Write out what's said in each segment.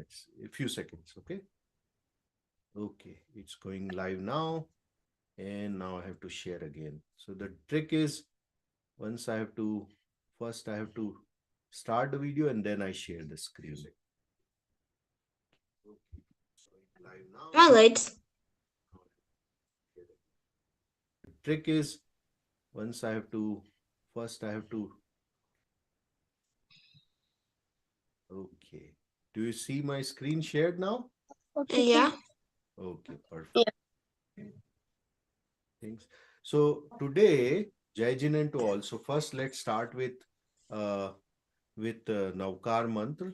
minutes, a few seconds. Okay. Okay, it's going live now. And now I have to share again. So the trick is once I have to, first I have to start the video and then I share the screen. Okay, so it's live now. All right. The trick is once I have to, first I have to, okay. Do you see my screen shared now? Okay. Yeah. Okay, perfect. Thanks. So today, Jai Jinan to all. So first, let's start uh, with Navkar mantra.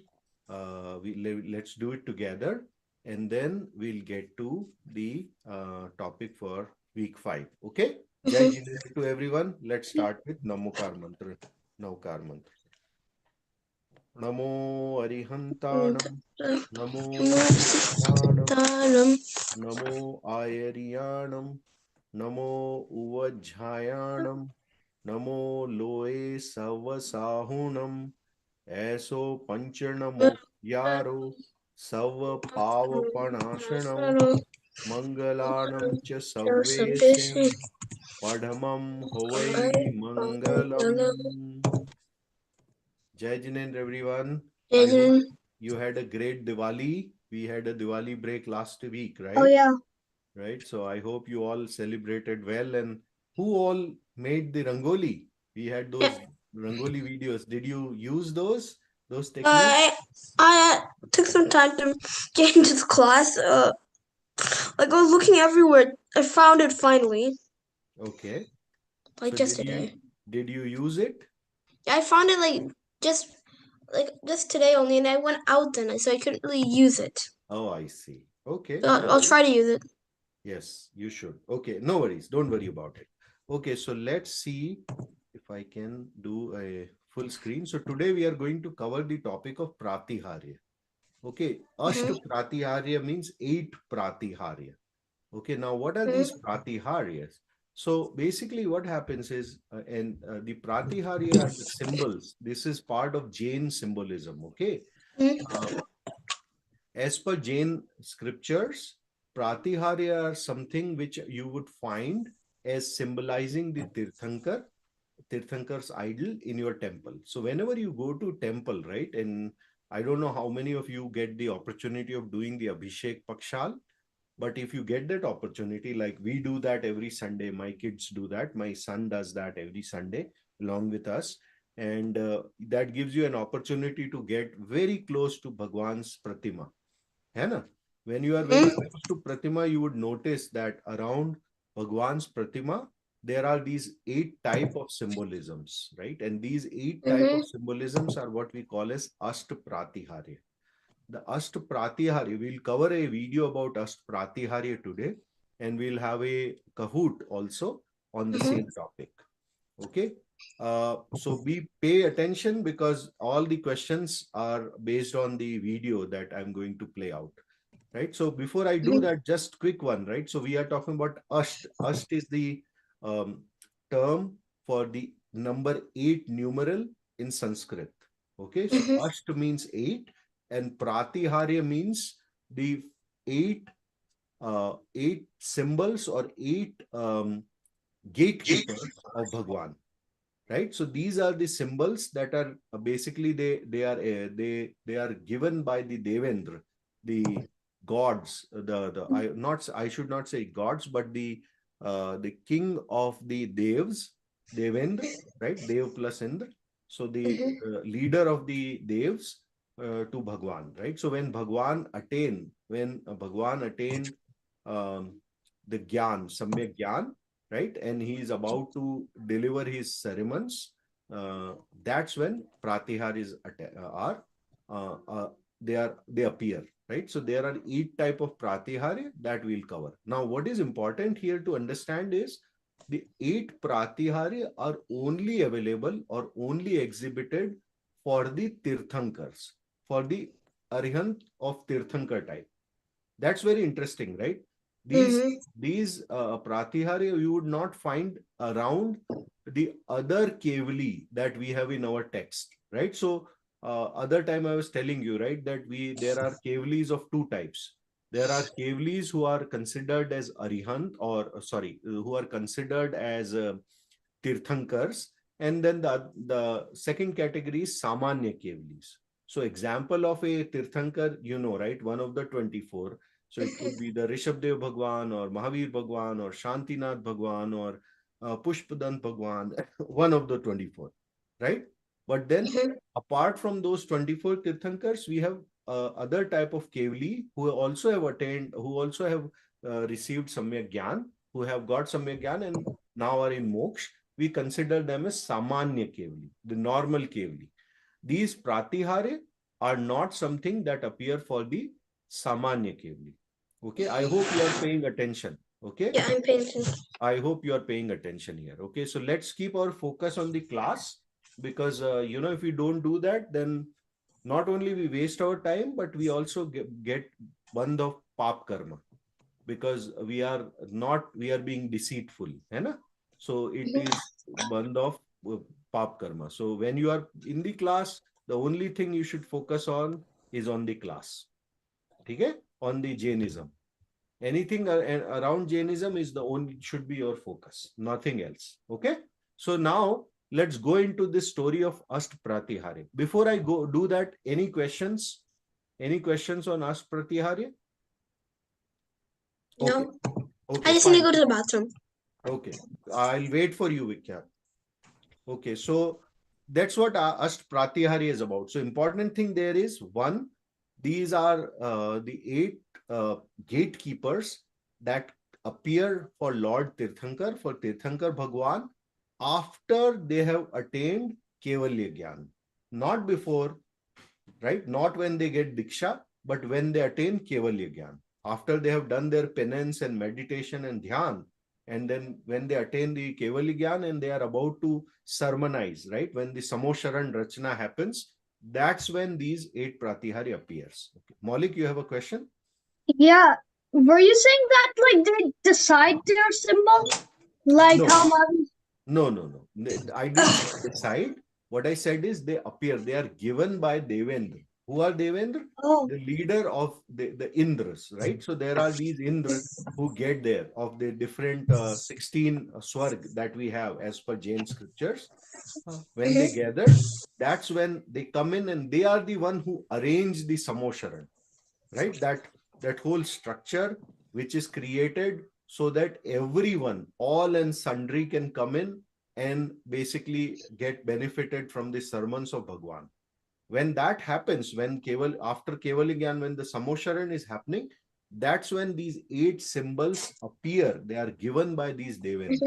Let's do it together, and then we'll get to the topic for week 5. Okay. Jai Jinan to everyone. Let's start with Namokar mantra. Navkar mantra. Namo Arihantanam. Namo Siddhanam. Namo Ayariyanam. Namo Uvajjayanam. Namo Loe Savasahunam. ऐसो पंचनमो यारो सव पावपणाशनम मंगलाणं च सव्वेस्यं पढ़मं हवै मंगलम. Jai Jinendra everyone. I hope you had a great Diwali. We had a Diwali break last week, right? Oh yeah. Right. So I hope you all celebrated well. And who all made the Rangoli? We had those Rangoli videos. Did you use those techniques? I took some time to get into the class. Like I was looking everywhere. I found it finally. Okay. Like So yesterday. did you use it? I found it just just today only, and I went out then, so I couldn't really use it. Oh, I see. Okay, So no I'll worries. try to use it. Yes, you should. Okay, no worries. Don't worry about it. Okay, so let's see if I can do a full screen. So today we are going to cover the topic of Pratiharya. Okay, Asht Pratiharya means 8 Pratiharya. Okay, now what are these Pratiharyas? So basically what happens is, the Pratiharya are the symbols. This is part of Jain symbolism. Okay. Uh, as per Jain scriptures, Pratiharya are something which you would find as symbolizing the Tirthankar's idol in your temple. So whenever you go to temple, right, and I don't know how many of you get the opportunity of doing the Abhishek Pakshal, but if you get that opportunity, like we do that every Sunday, my kids do that, my son does that every Sunday along with us. And that gives you an opportunity to get very close to Bhagwan's Pratima. है ना? When you are very close to Pratima, you would notice that around Bhagwan's Pratima, there are these 8 type of symbolisms, right? And these 8 type of symbolisms are what we call as Asht Pratiharya. The Asht Pratiharya, we'll cover a video about Asht Pratiharya today, and we'll have a Kahoot also on the same topic. Okay. So be pay attention because all the questions are based on the video that I'm going to play out. Right. So before I do that, just quick one, right? So we are talking about Asht. Asht is the um, term for the number 8 numeral in Sanskrit. Okay. So Asht means 8 and Pratiharya means the eight 8 symbols or 8 gatekeepers of Bhagwan, right? So these are the symbols that are basically they are given by the Devendra, the gods, the I not I should not say gods, but the king of the Devs, Devendra, right? Dev plus Indra. So the leader of the Devs to Bhagwan, right? So when Bhagwan attained um, the Gyan, Samyak Gyan, right? And he is about to deliver his ceremonies. That's when Pratihar is are they appear, right? So there are 8 type of Pratihar that we'll cover. Now, what is important here to understand is the 8 Pratihari are only available or only exhibited for the Tirthankars, for the Arihant of Tirthankar type. That's very interesting, right? These these Pratihari you would not find around the other Kevali that we have in our text, right? So other time I was telling you, right, that there are Kevalis of two types. There are Kevalis who are considered as Arihant, or sorry, who are considered as Tirthankars, and then the second category is Samanya Kevalis. So example of a Tirthankar, right, one of the 24. So it could be the Rishabdev Bhagwan or Mahavir Bhagwan or Shantinath Bhagwan or Pushpadant Bhagwan, one of the 24, right? But then apart from those 24 Tirthankars, we have other type of Kevali who also have attained, who also have received Samyak Gyan, who have got Samyak Gyan and now are in Moksha. We consider them as Samanya Kevali, the normal Kevali. These Pratihare are not something that appear for the Samanya Kevali. Okay, I hope you are paying attention. Okay. Yeah, I'm paying attention. I hope you are paying attention here. Okay, so let's keep our focus on the class, because if we don't do that, then not only we waste our time, but we also get bandh of pap karma, because we are being deceitful, है ना? So it is bandh of pap karma. So when you are in the class, the only thing you should focus on is on the class. Okay, on the Jainism. Anything around Jainism is the only should be your focus, nothing else. Okay. So now let's go into this story of Ast Pratihare. Before I go do that, any questions? Any questions on Ast Pratihare? Okay. No. Okay, I just need to fine. go to the bathroom. Okay. I'll wait for you, Vikya. Okay, so that's what Ast Pratihari is about. So important thing there is, one, these are the 8 gatekeepers that appear for Lord Tirthankar, for Tirthankar Bhagwan, after they have attained Kevalya Gyan. Not before, right? Not when they get Diksha, but when they attain Kevalya Gyan. After they have done their penance and meditation and dhyan, and then when they attain the Kevalya Gyan and they are about to sermonize, right? When the Samosharan Rachna happens, that's when these 8 Pratihari appears. Okay. Maulik, you have a question? Yeah. Were you saying that like they decide their symbol? Like No, how Mavi? no. I didn't say decide. What I said is they appear. They are given by Devendra. Who are Devendra? Oh. The leader of the Indras, right? So there are these Indra who get there of the different 16 Swarg that we have as per Jain scriptures. When they gather, that's when they come in and they are the one who arrange the Samosharan, right? That whole structure which is created so that everyone, all and sundry, can come in and basically get benefited from the sermons of Bhagwan. When that happens, when after Kevaligyan, when the Samosharan is happening, that's when these 8 symbols appear. They are given by these Devendra.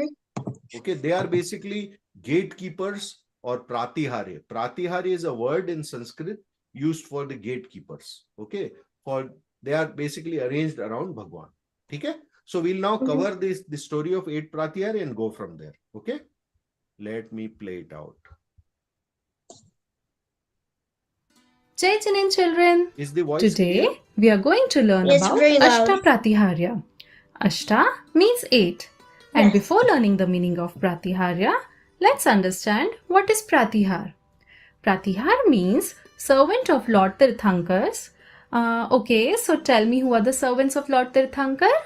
Okay, they are basically gatekeepers or pratihare. Pratihare is a word in Sanskrit used for the gatekeepers. Okay, for they are basically arranged around Bhagwan. Okay, so we'll now cover the story of 8 pratihare and go from there. Okay, let me play it out. Jain children, Is the voice today clear? we are going to learn It's about very loud. Ashta Pratiharya. Ashta means 8. And Yes. before learning the meaning of Pratiharya, let's understand what is Pratihar. Pratihar means servant of Lord Tirthankars. Okay, so tell me, who are the servants of Lord Tirthankar?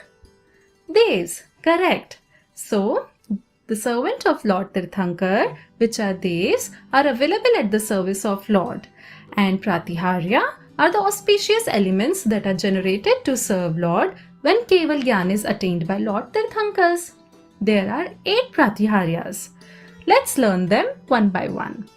Devs, correct. So, the servant of Lord Tirthankar, which are Devs, are available at the service of Lord. And Pratiharya are the auspicious elements that are generated to serve Lord when Keval Gyan is attained by Lord Tirthankars. There are 8 Pratiharyas. Let's learn them one by one.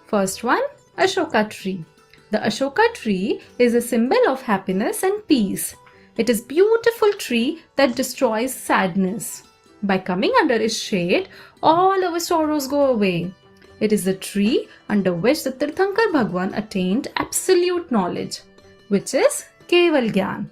First one, Ashoka tree. The Ashoka tree is a symbol of happiness and peace. It is a beautiful tree that destroys sadness. By coming under its shade, all our sorrows go away. It is the tree under which the Tirthankar Bhagwan attained absolute knowledge, which is Keval Gyan.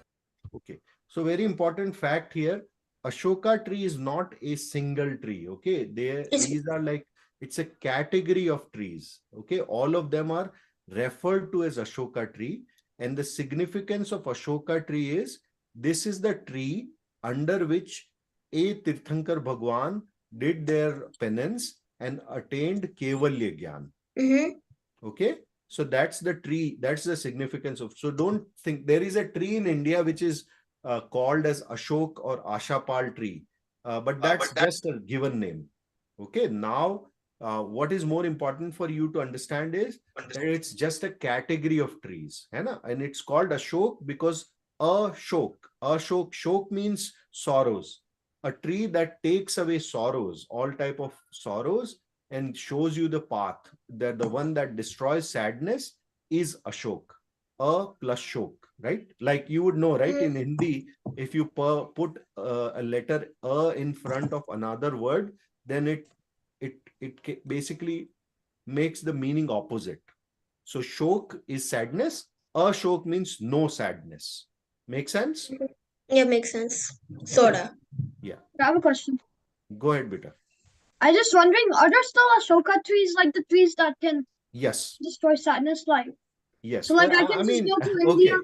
Okay, so very important fact here, Ashoka tree is not a single tree. Okay, these are like, it's a category of trees. Okay, all of them are referred to as Ashoka tree, and the significance of Ashoka tree is this is the tree under which a Tirthankar Bhagwan did their penance and attained Kevalya Gyan. Okay, So that's the tree. That's the significance of. So don't think there is a tree in India which is called as Ashok or Ashapal tree, but that's just a given name. Okay. Now, what is more important for you to understand is that it's just a category of trees, है ना? And it's called Ashok because shok means sorrows. A tree that takes away sorrows, all type of sorrows, and shows you the path, that the one that destroys sadness is Ashok. A plus shok, right? Like you would know, right? In Hindi, if you put a letter a in front of another word, then it basically makes the meaning opposite. So shok is sadness. Ashok means no sadness. Make sense? Yeah, makes sense. Okay. Sorta. Yeah. I have a question. Go ahead, beta. I just wondering, are there still Ashoka trees, like the trees that can Yes. destroy sadness? Like, Yes. so like I I can just mean, go to okay. India.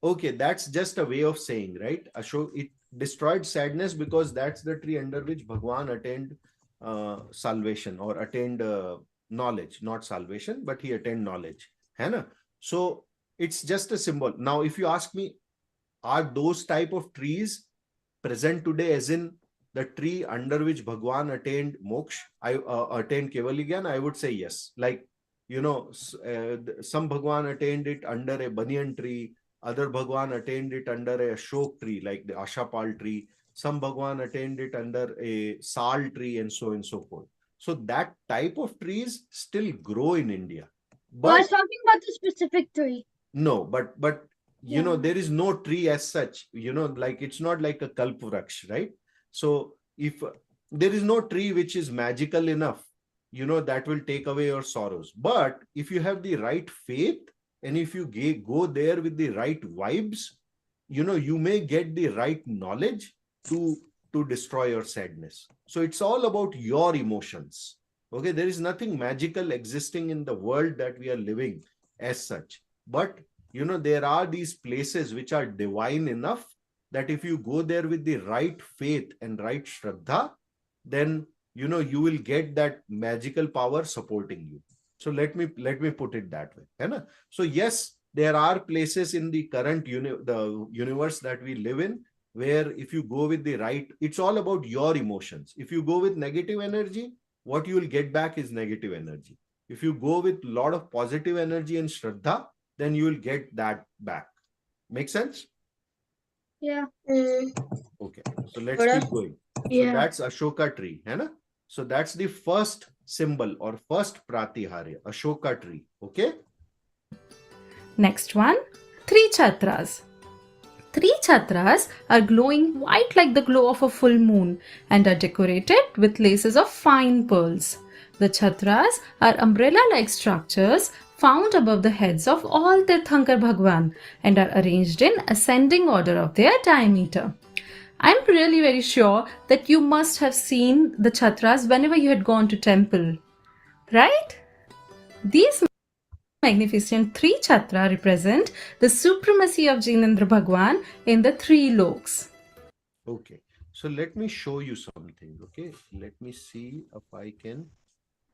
Okay, that's just a way of saying, right? Ashok, it destroyed sadness because that's the tree under which Bhagwan attained salvation or attained knowledge, not salvation, but he attained knowledge. है ना? So it's just a symbol. Now, if you ask me, are those type of trees present today, as in the tree under which Bhagwan attained moksha, attained Kevaligyan? I would say yes. Like, you know, some Bhagwan attained it under a banyan tree, other Bhagwan attained it under a Ashok tree, like the Ashapal tree. Some Bhagwan attained it under a Sal tree, and so forth. So that type of trees still grow in India. But I was But talking about the specific tree. no, but you know, Yeah. there is no tree as such, you know, like it's not like a kalpvraksh, right? So if there is no tree which is magical enough, you know, that will take away your sorrows. But if you have the right faith, and if you go there with the right vibes, you know, you may get the right knowledge to destroy your sadness. So it's all about your emotions. Okay, there is nothing magical existing in the world that we are living as such. But you know, there are these places which are divine enough that if you go there with the right faith and right shraddha, then you know, you will get that magical power supporting you. So let me put it that way, है ना? So yes, there are places in the current the universe that we live in where if you go with the right, it's all about your emotions. If you go with negative energy, what you will get back is negative energy. If you go with a lot of positive energy and shraddha, then you will get that back. Make sense? Yeah. Okay, so let's keep going. Yeah. So that's Ashoka tree, hai na? So that's the first symbol or first pratiharya, Ashoka tree. Okay. Next one, three chhatras. Three chhatras are glowing white like the glow of a full moon and are decorated with laces of fine pearls. The chhatras are umbrella-like structures found above the heads of all Tirthankar Bhagwan and are arranged in ascending order of their diameter. I'm really very sure that you must have seen the chhatras whenever you had gone to temple, right? These magnificent three chhatra represent the supremacy of Jainendra Bhagwan in the three loks. Okay. So let me show you something. Okay. Let me see if I can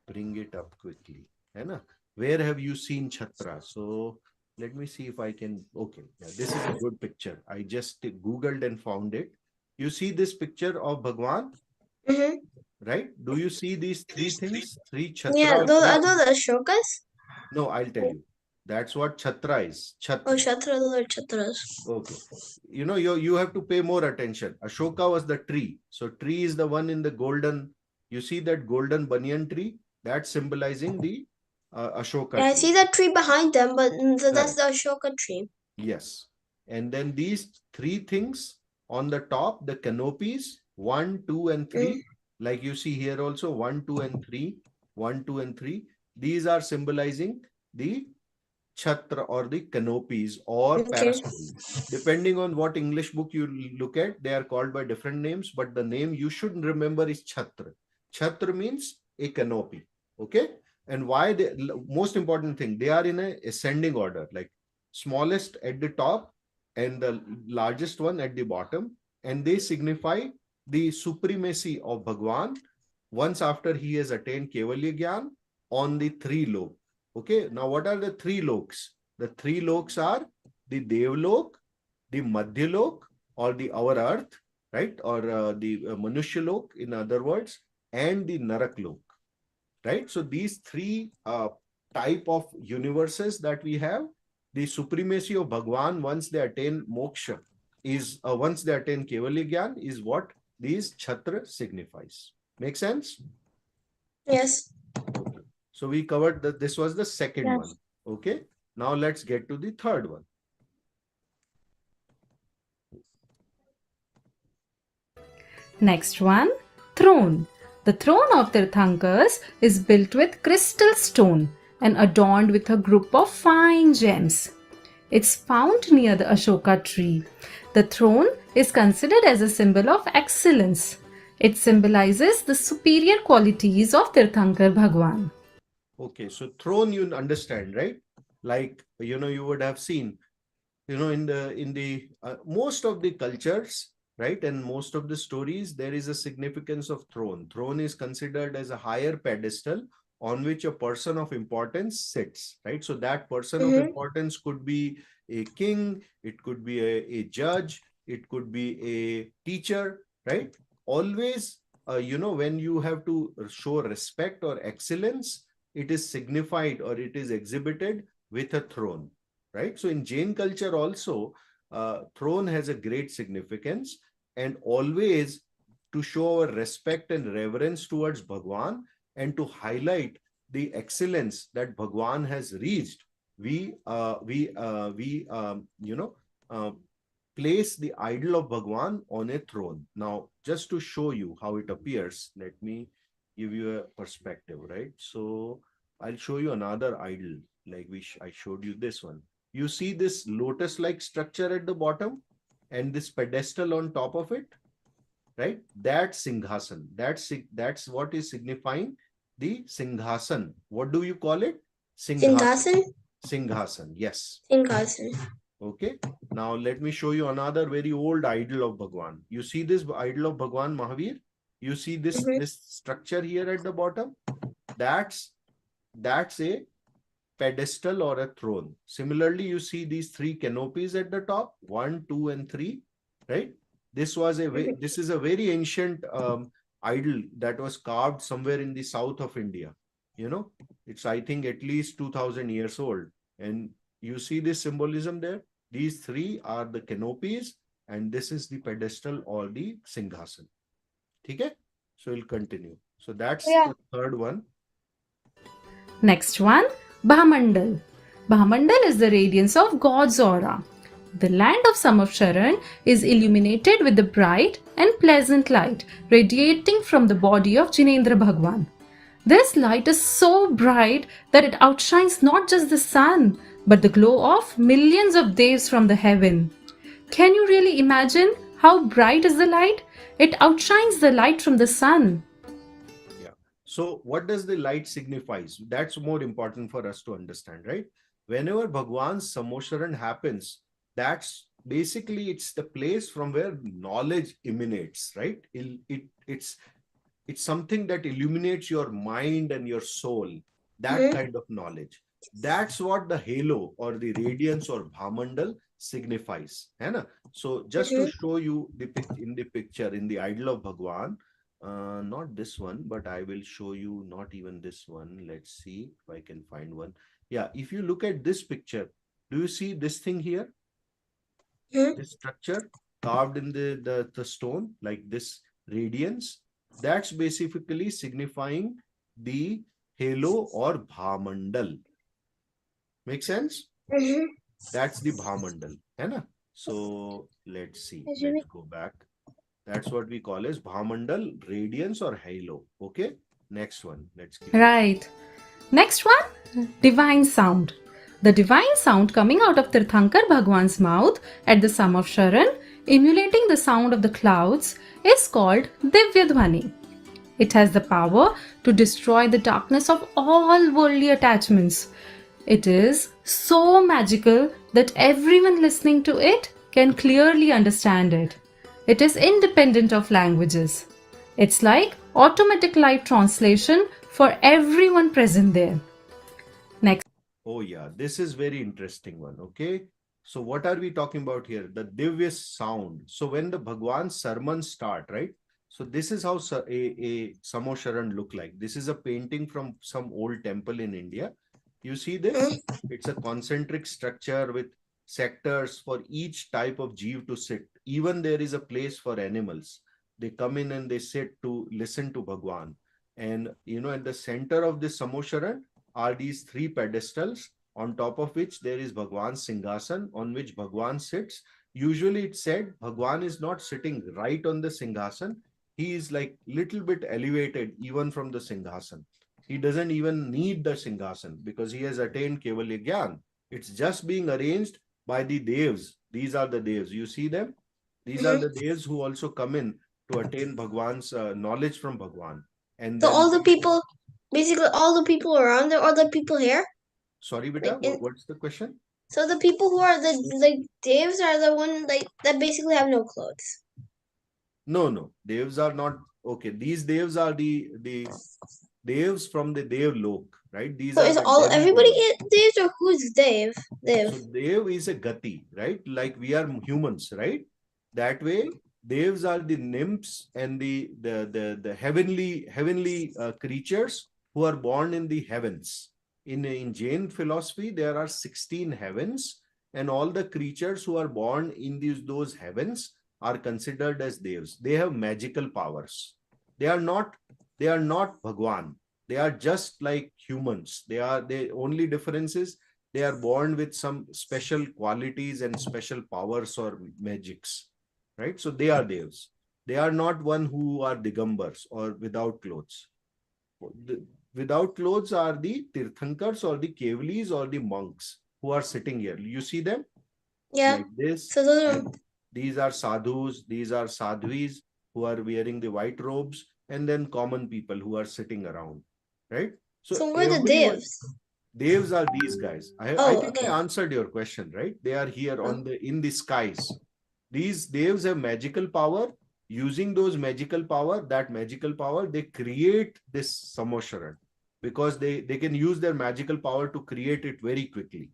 bring it up quickly. Hai na? Where have you seen chhatra? So let me see if I can. Okay. Yeah, this is a good picture. I just Googled and found it. You see this picture of Bhagwan, right? Do you see these three things? Three chhatra. Yeah, or those three- are those the Ashokas? No, I'll tell you. That's what chhatra is. Oh, Chhatra. Shatra, those are Chatras. Okay. You know, you have to pay more attention. Ashoka was the tree. So tree is the one in the golden. You see that golden banyan tree? That's symbolizing the Ashoka Yeah, I tree. see that tree behind them, but that's Correct. the Ashoka tree. Yes. And then these three things on the top, the canopies, 1, 2, and 3. Like you see here also, 1, 2, and 3. 1, 2, and 3. These are symbolizing the chhatra or the canopies or Okay. parasol. Depending on what English book you look at, they are called by different names, but the name you should remember is chhatra. Chhatra means a canopy. Okay. And why most important thing, they are in a ascending order, like smallest at the top and the largest one at the bottom. And they signify the supremacy of Bhagwan once after he has attained Kevalya Gyan on the three lobes. Okay, now what are the three loks? The three loks are the Devlok, the Madhyalok, or the our earth, right? Or the Manushyalok, in other words, and the Naraklok, right? So these three type of universes that we have, the supremacy of Bhagwan once they attain moksha is once they attain Kevalya Gyan is what these Chhatra signifies. Make sense? Yes. Okay. So we covered that. This was the second Yes. one. Okay. Now let's get to the third one. Next one, throne. The throne of Tirthankars is built with crystal stone and adorned with a group of fine gems. It's found near the Ashoka tree. The throne is considered as a symbol of excellence. It symbolizes the superior qualities of Tirthankar Bhagwan. Okay. So throne, you understand, right? Like, you would have seen, in the most of the cultures, right, and most of the stories, there is a significance of throne. Throne is considered as a higher pedestal on which a person of importance sits, right? So that person of importance could be a king, it could be a judge, it could be a teacher, right? Always, when you have to show respect or excellence, it is signified or it is exhibited with a throne, right? So in Jain culture also, throne has a great significance, and always to show our respect and reverence towards Bhagwan and to highlight the excellence that Bhagwan has reached, we place the idol of Bhagwan on a throne. Now, just to show you how it appears, let me give you a perspective, right? So I'll show you another idol, like I showed you this one. You see this lotus-like structure at the bottom and this pedestal on top of it, right? That's Singhasan. That's what is signifying the Singhasan. What do you call it? Singhasan? Singhasan, yes. Singhasan. Okay. Now let me show you another very old idol of Bhagwan. You see this idol of Bhagwan Mahavir? You see this structure here at the bottom? That's a pedestal or a throne. Similarly, you see these three canopies at the top, 1, 2, and 3, right? This is a very ancient idol that was carved somewhere in the south of India. It's, I think, at least 2000 years old. And you see this symbolism there? These three are the canopies, and this is the pedestal or the Singhasan. Okay? So we'll continue. So that's the third one. Next one, Bhamandal. Bhamandal is the radiance of God's aura. The land of Samavsharan is illuminated with the bright and pleasant light radiating from the body of Jinendra Bhagwan. This light is so bright that it outshines not just the sun, but the glow of millions of devs from the heaven. Can you really imagine how bright is the light? It outshines the light from the sun. So what does the light signify? That's more important for us to understand, right? Whenever Bhagwan's Samosharan happens, that's basically, it's the place from where knowledge emanates, right? It's something that illuminates your mind and your soul, that kind of knowledge. That's what the halo or the radiance or Bhamandal signifies. So just to show you in the picture, in the idol of Bhagwan, not this one, but I will show you not even this one. Let's see if I can find one. Yeah, if you look at this picture, do you see this thing here? This structure carved in the stone, like this radiance, that's basically signifying the halo or Bhamandal. Make sense? That's the Bhamandal. So let's see. Let's go back. That's what we call as Bhamandal, radiance or halo. Okay. Next one. Let's keep Right. Next one, divine sound. The divine sound coming out of Tirthankar Bhagwan's mouth at the Samavsharan, emulating the sound of the clouds, is called Divya Dhvani. It has the power to destroy the darkness of all worldly attachments. It is so magical that everyone listening to it can clearly understand it. It is independent of languages. It's like automatic live translation for everyone present there. Next. Oh yeah, this is very interesting one. Okay. So what are we talking about here? The Divya sound. So when the Bhagwan's sermons start, right? So this is how a Samosharan look like. This is a painting from some old temple in India. You see this? It's a concentric structure with sectors for each type of jeev to sit. Even there is a place for animals. They come in and they sit to listen to Bhagwan. And at the center of this Samosharan are these three pedestals, on top of which there is Bhagwan's Singhasan, on which Bhagwan sits. Usually it's said Bhagwan is not sitting right on the Singhasan. He is like little bit elevated even from the Singhasan. He doesn't even need the Singhasan because he has attained Kevalya Gyan. It's just being arranged by the Devs. These are the Devs. You see them? These are the Devs who also come in to attain Bhagwan's knowledge from Bhagwan. And So then all the people, basically all the people around there, are the people here. Sorry, beta, Like what's the question? So the people who are the Daves are the one that basically have no clothes. No. Devs are not okay. These devs are the devs from the Dev Lok, right? These So are is the all everybody demi-devas. Daves or who's Dave? So Dev is a gati, right? Like we are humans, right? That way, devs are the nymphs and the heavenly creatures who are born in the heavens. In Jain philosophy, there are 16 heavens, and all the creatures who are born in those heavens are considered as devs. They have magical powers. They are not Bhagwan. They are just like humans. The only difference is they are born with some special qualities and special powers or magics, right? So they are devs. They are not one who are digambars or without clothes. Without clothes are the tirthankars or the kevalis or the monks who are sitting here. You see them? Yeah. Like this. So those are, And these are sadhus, these are sadhvis who are wearing the white robes, and then common people who are sitting around, right? so we're the Everyone, Daves. Devs are these guys. I Oh, think okay. I answered your question, right? They are here in the skies. These devs have magical power. Using those magical power, they create this Samosharan because they can use their magical power to create it very quickly.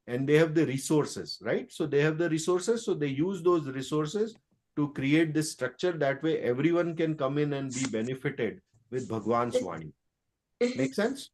And they have the resources, right? So they have the resources, so they use those resources to create this structure. That way, everyone can come in and be benefited with Bhagwan's Vani. Make sense?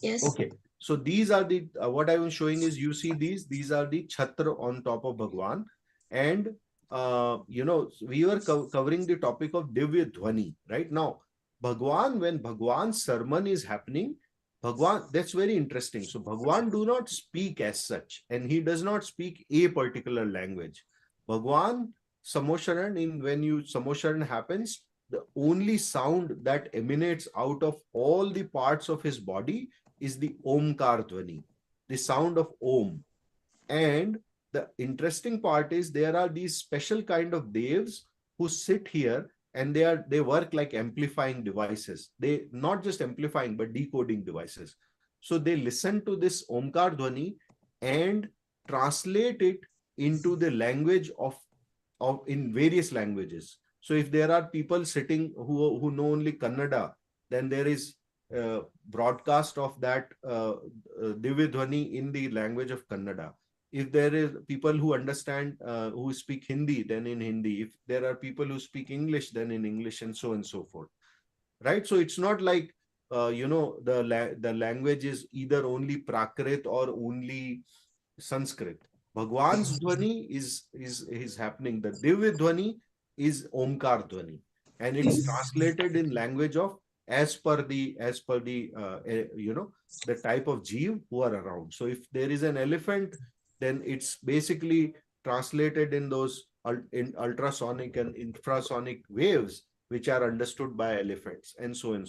Yes. Okay. So these are the what I was showing is you see these are the chhatra on top of Bhagwan, and we were covering the topic of Divya Dhwani right now. Bhagwan, when Bhagwan's sermon is happening, Bhagwan, that's very interesting. So Bhagwan do not speak as such, and he does not speak a particular language. Bhagwan Samosharan, when Samosharan happens, the only sound that emanates out of all the parts of his body is the Omkar Dhwani, the sound of Om. And the interesting part is there are these special kind of devs who sit here and they work like amplifying devices. They not just amplifying but decoding devices. So they listen to this Omkar Dhwani and translate it into the language of in various languages. So if there are people sitting who know only Kannada, then there is broadcast of that Divya Dhwani in the language of Kannada. If there is people who understand, who speak Hindi, then in Hindi. If there are people who speak English, then in English, and so forth. Right? So it's not like, the language is either only Prakrit or only Sanskrit. Bhagwan's Dhwani is happening. The Divya Dhwani is Omkar Dhwani. And it's translated in language of as per the the type of jeev who are around. So if there is an elephant, then it's basically translated in those in ultrasonic and infrasonic waves which are understood by elephants, and so on.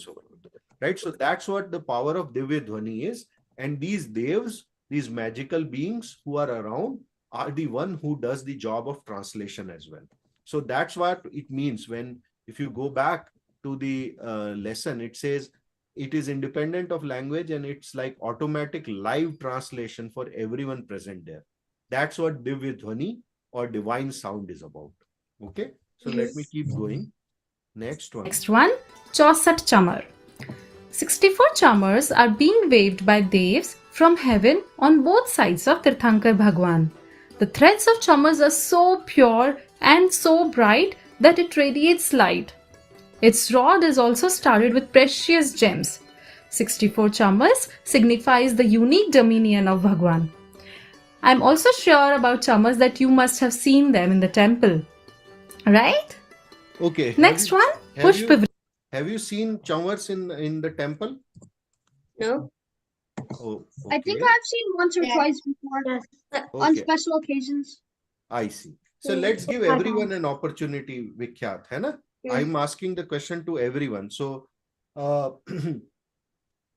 Right? So that's what the power of Divya Dhwani is. And these devs, these magical beings who are around, are the one who does the job of translation as well. So that's what it means when, if you go back to the lesson, it says it is independent of language and it's like automatic live translation for everyone present there. That's what Divya Dhwani or divine sound is about. Okay, so let me keep going. Next one. Next one, 64 chamar. 64 chamars are being waved by devs from heaven on both sides of Tirthankar Bhagwan. The threads of chamars are so pure and so bright that it radiates light. Its rod is also studded with precious gems. 64 chamars signifies the unique dominion of Bhagwan. I am also sure about chamars that you must have seen them in the temple. Right? Okay. Next one, have Pushpa. have you seen chamars in the temple? No. Oh, I think okay. I've seen once or Yeah. twice before Yes. on Okay. special occasions. I see. So Mm. let's give everyone an opportunity, Vikhyat, hai na? Mm. I'm asking the question to everyone. So,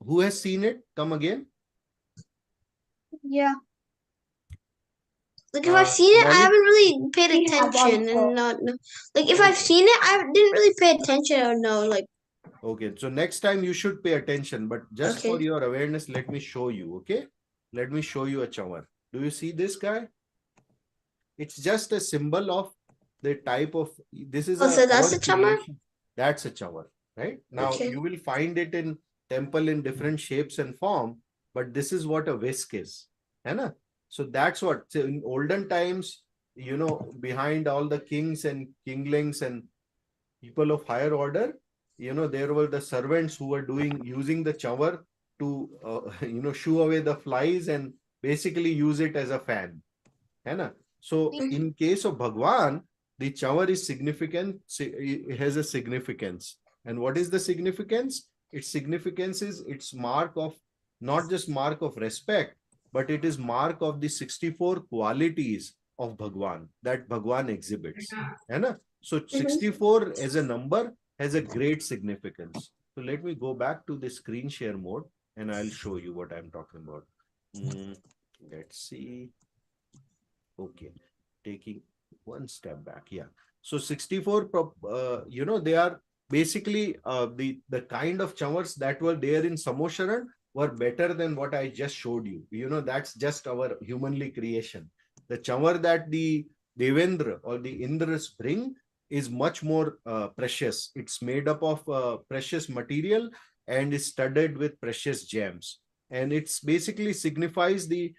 who has seen it? Come again. Yeah. Like if I've seen it, I Molly? haven't really paid We have attention, also. and not know. Like if I've Okay. seen it, I didn't really pay attention or know. Like Okay. So next time you should pay attention, but just for Okay. your awareness, let me show you. Okay. Let me show you a chamar. Do you see this guy? It's just a symbol of the type of, this is Oh, so that's our a chamar? creation. That's a chamar, right? Now Okay. you will find it in temple in different shapes and form, but this is what a whisk is. Hai na? So that's what, so in olden times, you know, behind all the kings and kinglings and people of higher order, you know, there were the servants who were using the chamar to, you know, shoo away the flies and basically use it as a fan. है ना? So in case of Bhagwan, the chamar is significant, it has a significance. And what is the significance? Its significance is its mark of, not just mark of respect, but it is mark of the 64 qualities of Bhagwan that Bhagwan exhibits. है ना? So 64 as a number has a great significance. So let me go back to the screen share mode and I'll show you what I'm talking about. Let's see. Okay, taking one step back. Yeah. So 64, you know, they are basically the kind of chamars that were there in Samosharan were better than what I just showed you. You know, that's just our humanly creation. The chamar that the Devendra or the Indras bring is much more precious. It's made up of precious material and is studded with precious gems. And it's basically signifies the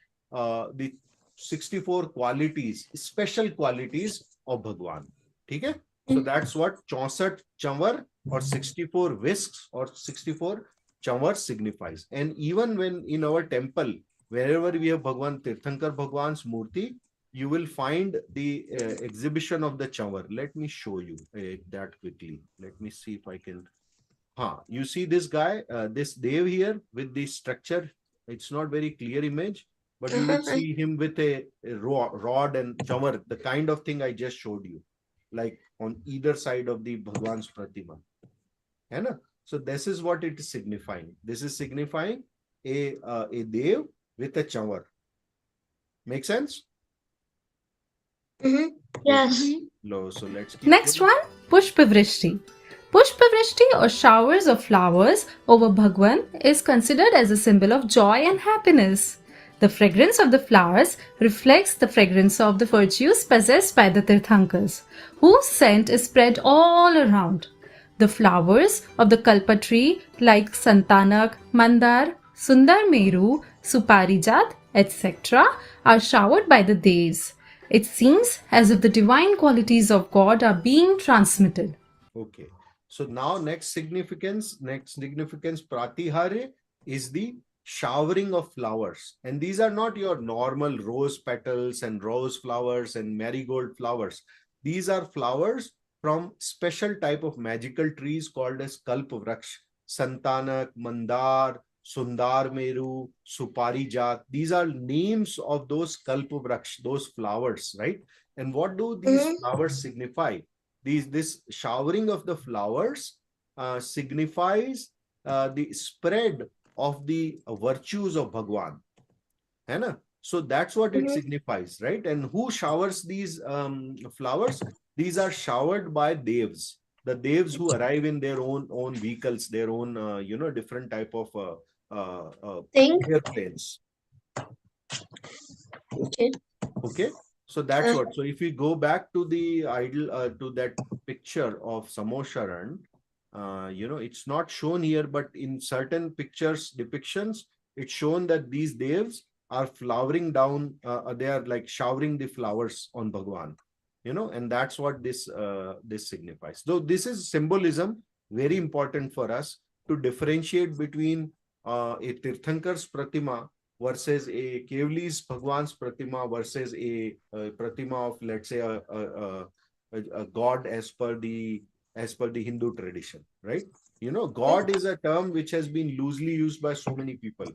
64 qualities, special qualities of Bhagwan. Okay? So that's what 64 chamar or 64 whisks or 64 chamar signifies. And even when in our temple, wherever we have Bhagwan, Tirthankar Bhagwan's Murti, you will find the exhibition of the chamar. Let me show you that quickly. Let me see if I can. You see this guy, this Dev here with the structure. It's not very clear image, but you will see him with a rod and chamar, the kind of thing I just showed you, like on either side of the Bhagwan's Pratima. Hai na? So this is what it is signifying. This is signifying a Dev with a chamar. Make sense? Yes. So let's keep Next going. one, Pushpavrishti. Pushpavrishti or showers of flowers over Bhagwan is considered as a symbol of joy and happiness. The fragrance of the flowers reflects the fragrance of the virtues possessed by the Tirthankars, whose scent is spread all around. The flowers of the Kalpa tree like Santanak, Mandar, Sundar Meru, Suparijat, etc. are showered by the Devs. It seems as if the divine qualities of God are being transmitted. Okay. So now next significance, pratihare is the showering of flowers. And these are not your normal rose petals and rose flowers and marigold flowers. These are flowers from special type of magical trees called as Kalpavraksh, Santanak, Mandar, Sundar Meru, Suparijat. These are names of those Kalpavraksh, those flowers, right? And what do these flowers signify? This showering of the flowers signifies the spread of the virtues of Bhagwan. Hai na? So that's what it signifies, right? And who showers these flowers? These are showered by devs. The devs who arrive in their own vehicles, their own you know, different type of airplanes. Okay. So that's what. So if we go back to the idol, to that picture of Samosharan, you know, it's not shown here, but in certain pictures, depictions, it's shown that these devs are flowering down, they are like showering the flowers on Bhagwan, and that's what this signifies. So this is symbolism, very important for us to differentiate between a Tirthankar's Pratima versus a Kevli's Bhagwan's Pratima versus a Pratima of, let's say, a god as per the Hindu tradition, right? God is a term which has been loosely used by so many people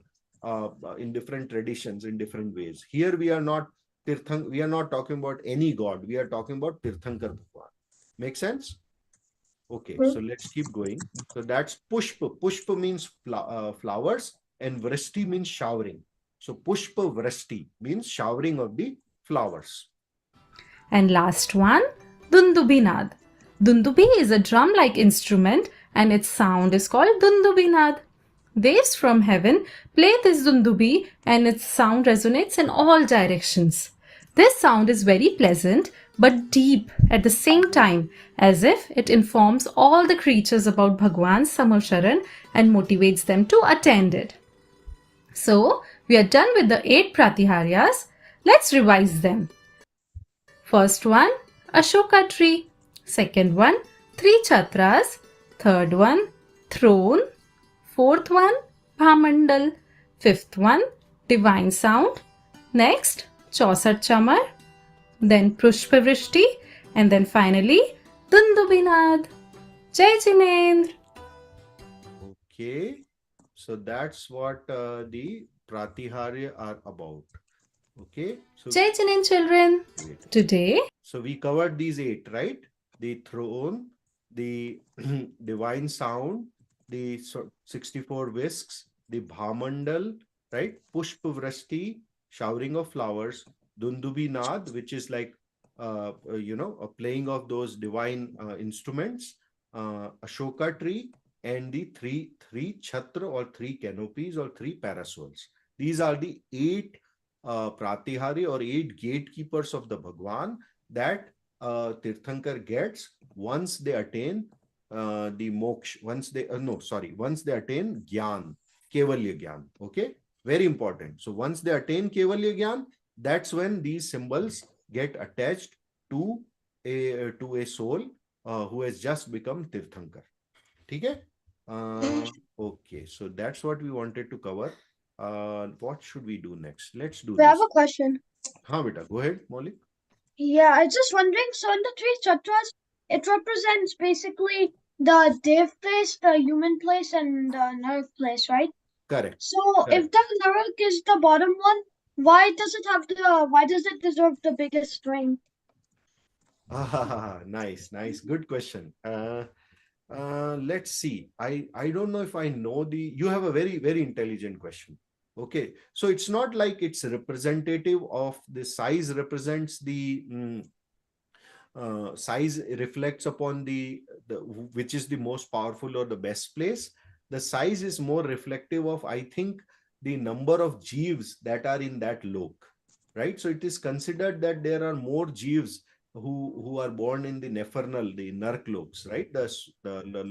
in different traditions, in different ways. Here we are not we are not talking about any god. We are talking about Tirthankar Bhagwan. Make sense? Okay, so let's keep going. So that's Pushpa. Pushpa means flowers, and Vrishti means showering. So Pushpa Vrishti means showering of the flowers. And last one, Dundubinad. Dundubi is a drum-like instrument and its sound is called Dundubinad. Waves from heaven play this dundubi and its sound resonates in all directions. This sound is very pleasant but deep at the same time, as if it informs all the creatures about Bhagwan's Samasharan and motivates them to attend it. So, we are done with the 8 Pratiharyas. Let's revise them. First one, Ashoka tree. Second one, 3 Chatras. Third one, throne. Fourth one, Bhamandal. Fifth one, divine sound. Next, Chausat Chamar. Then Pushpavrishti. And then finally, Dundubinad. Jai Jinendra. Okay, so that's what the Pratiharya are about. Okay, so Jai Jinendra, children. wait. Today, So we covered these 8, right? The throne, the divine sound, the 64 whisks, the Bhamandal, right? Pushpavrashti, showering of flowers, Dundubinad, which is like, a playing of those divine instruments, Ashoka tree, and the three chhatra or 3 canopies or 3 parasols. These are the 8 Pratihari or 8 gatekeepers of the Bhagwan that Tirthankar gets once they attain the moksha, once they attain Gyan, Kevalya Gyan. Okay, very important. So once they attain Kevalya Gyan, that's when these symbols get attached to a soul who has just become Tirthankar. Okay? Okay, so that's what we wanted to cover. What should we do next? Let's do We have this. a question. Haan, beta, go ahead, Molly. Yeah, I was just wondering. So in the 3 Chatras, it represents basically the Dev place, the human place, and the Narak place, right? Correct. So Correct. if the Narak is the bottom one, why does it deserve the biggest ring? Nice. Good question. Let's see. I don't know if I know you have a very, very intelligent question. Okay. So it's not like it's representative of the size represents the size reflects upon the which is the most powerful or the best place. The size is more reflective of, I think, the number of jeeves that are in that lok, right? So it is considered that there are more jeeves who are born in the Nefernal, the Narkloks, right? The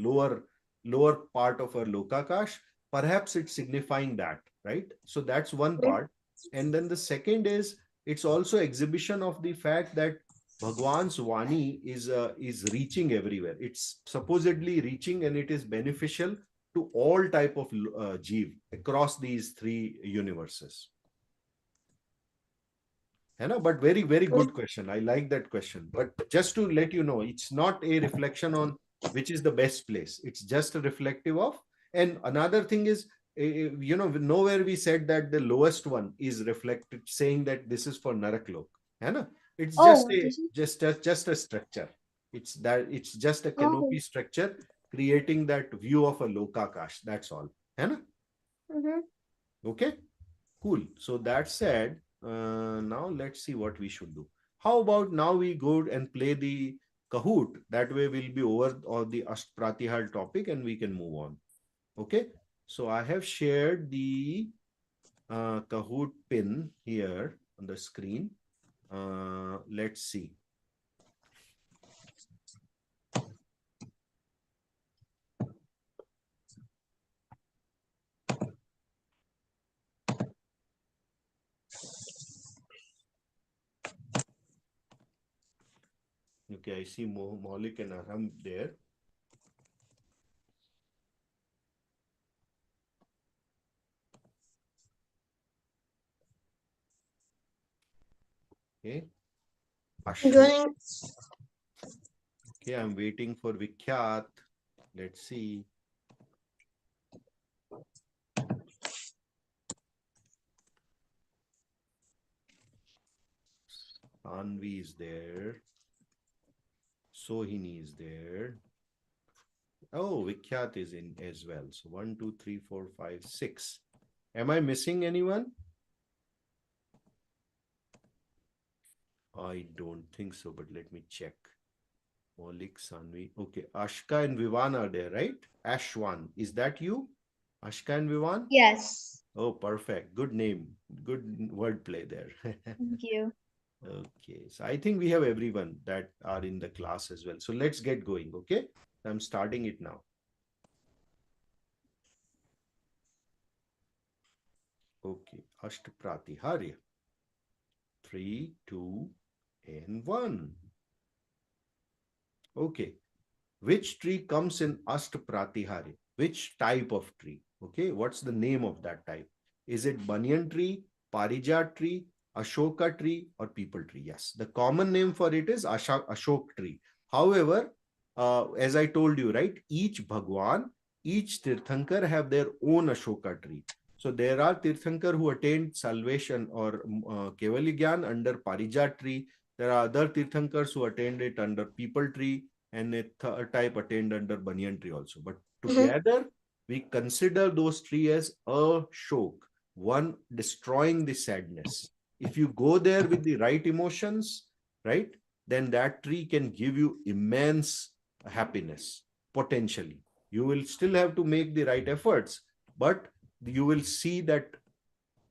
lower part of our Lokakash. Perhaps it's signifying that, right? So that's one part. And then the second is it's also exhibition of the fact that Bhagwan's Vani is reaching everywhere. It's supposedly reaching, and it is beneficial to all type of jeev across these 3 universes. But very, very good question. I like that question. But just to let you know, it's not a reflection on which is the best place. It's just a reflective of. And another thing is, nowhere we said that the lowest one is reflected, saying that this is for Naraklok. It's Oh, it isn't? just a structure. It's just a canopy structure creating that view of a Lokakash. That's all. Mm-hmm. Okay, cool. So that said, now let's see what we should do. How about now we go and play the Kahoot? That way we'll be over all the Pratihar topic and we can move on. Okay. So I have shared the Kahoot pin here on the screen. Let's see. Okay, I see Maulik and Aram there. Okay. Ashok. Joining. Okay, I'm waiting for Vikhyat. Let's see. Anvi is there. Sohini is there. Oh, Vikhyat is in as well. So 1, 2, 3, 4, 5, 6. Am I missing anyone? I don't think so, but let me check. Maulik, Sanvi. Okay, Ashka and Vivan are there, right? Ashwan. Is that you? Ashka and Vivan? Yes. Oh, perfect. Good name. Good wordplay there. Thank you. Okay, so I think we have everyone that are in the class as well. So let's get going, okay? I'm starting it now. Okay, Ashtapratihārya. 3, 2, and 1. Okay, which tree comes in Ashtapratihārya? Which type of tree? Okay, what's the name of that type? Is it banyan tree, parijat tree, ashoka tree, or people tree? Yes, the common name for it is ashok tree. However, as I told you, right, each Bhagwan, each Tirthankar have their own ashoka tree. So there are Tirthankar who attained salvation or Kevalya Gyan under parijat tree. There are other Tirthankars who attained it under people tree, and a third type attained under banyan tree also. But together, we consider those trees as a shok, one destroying the sadness. If you go there with the right emotions, right, then that tree can give you immense happiness, potentially. You will still have to make the right efforts, but you will see that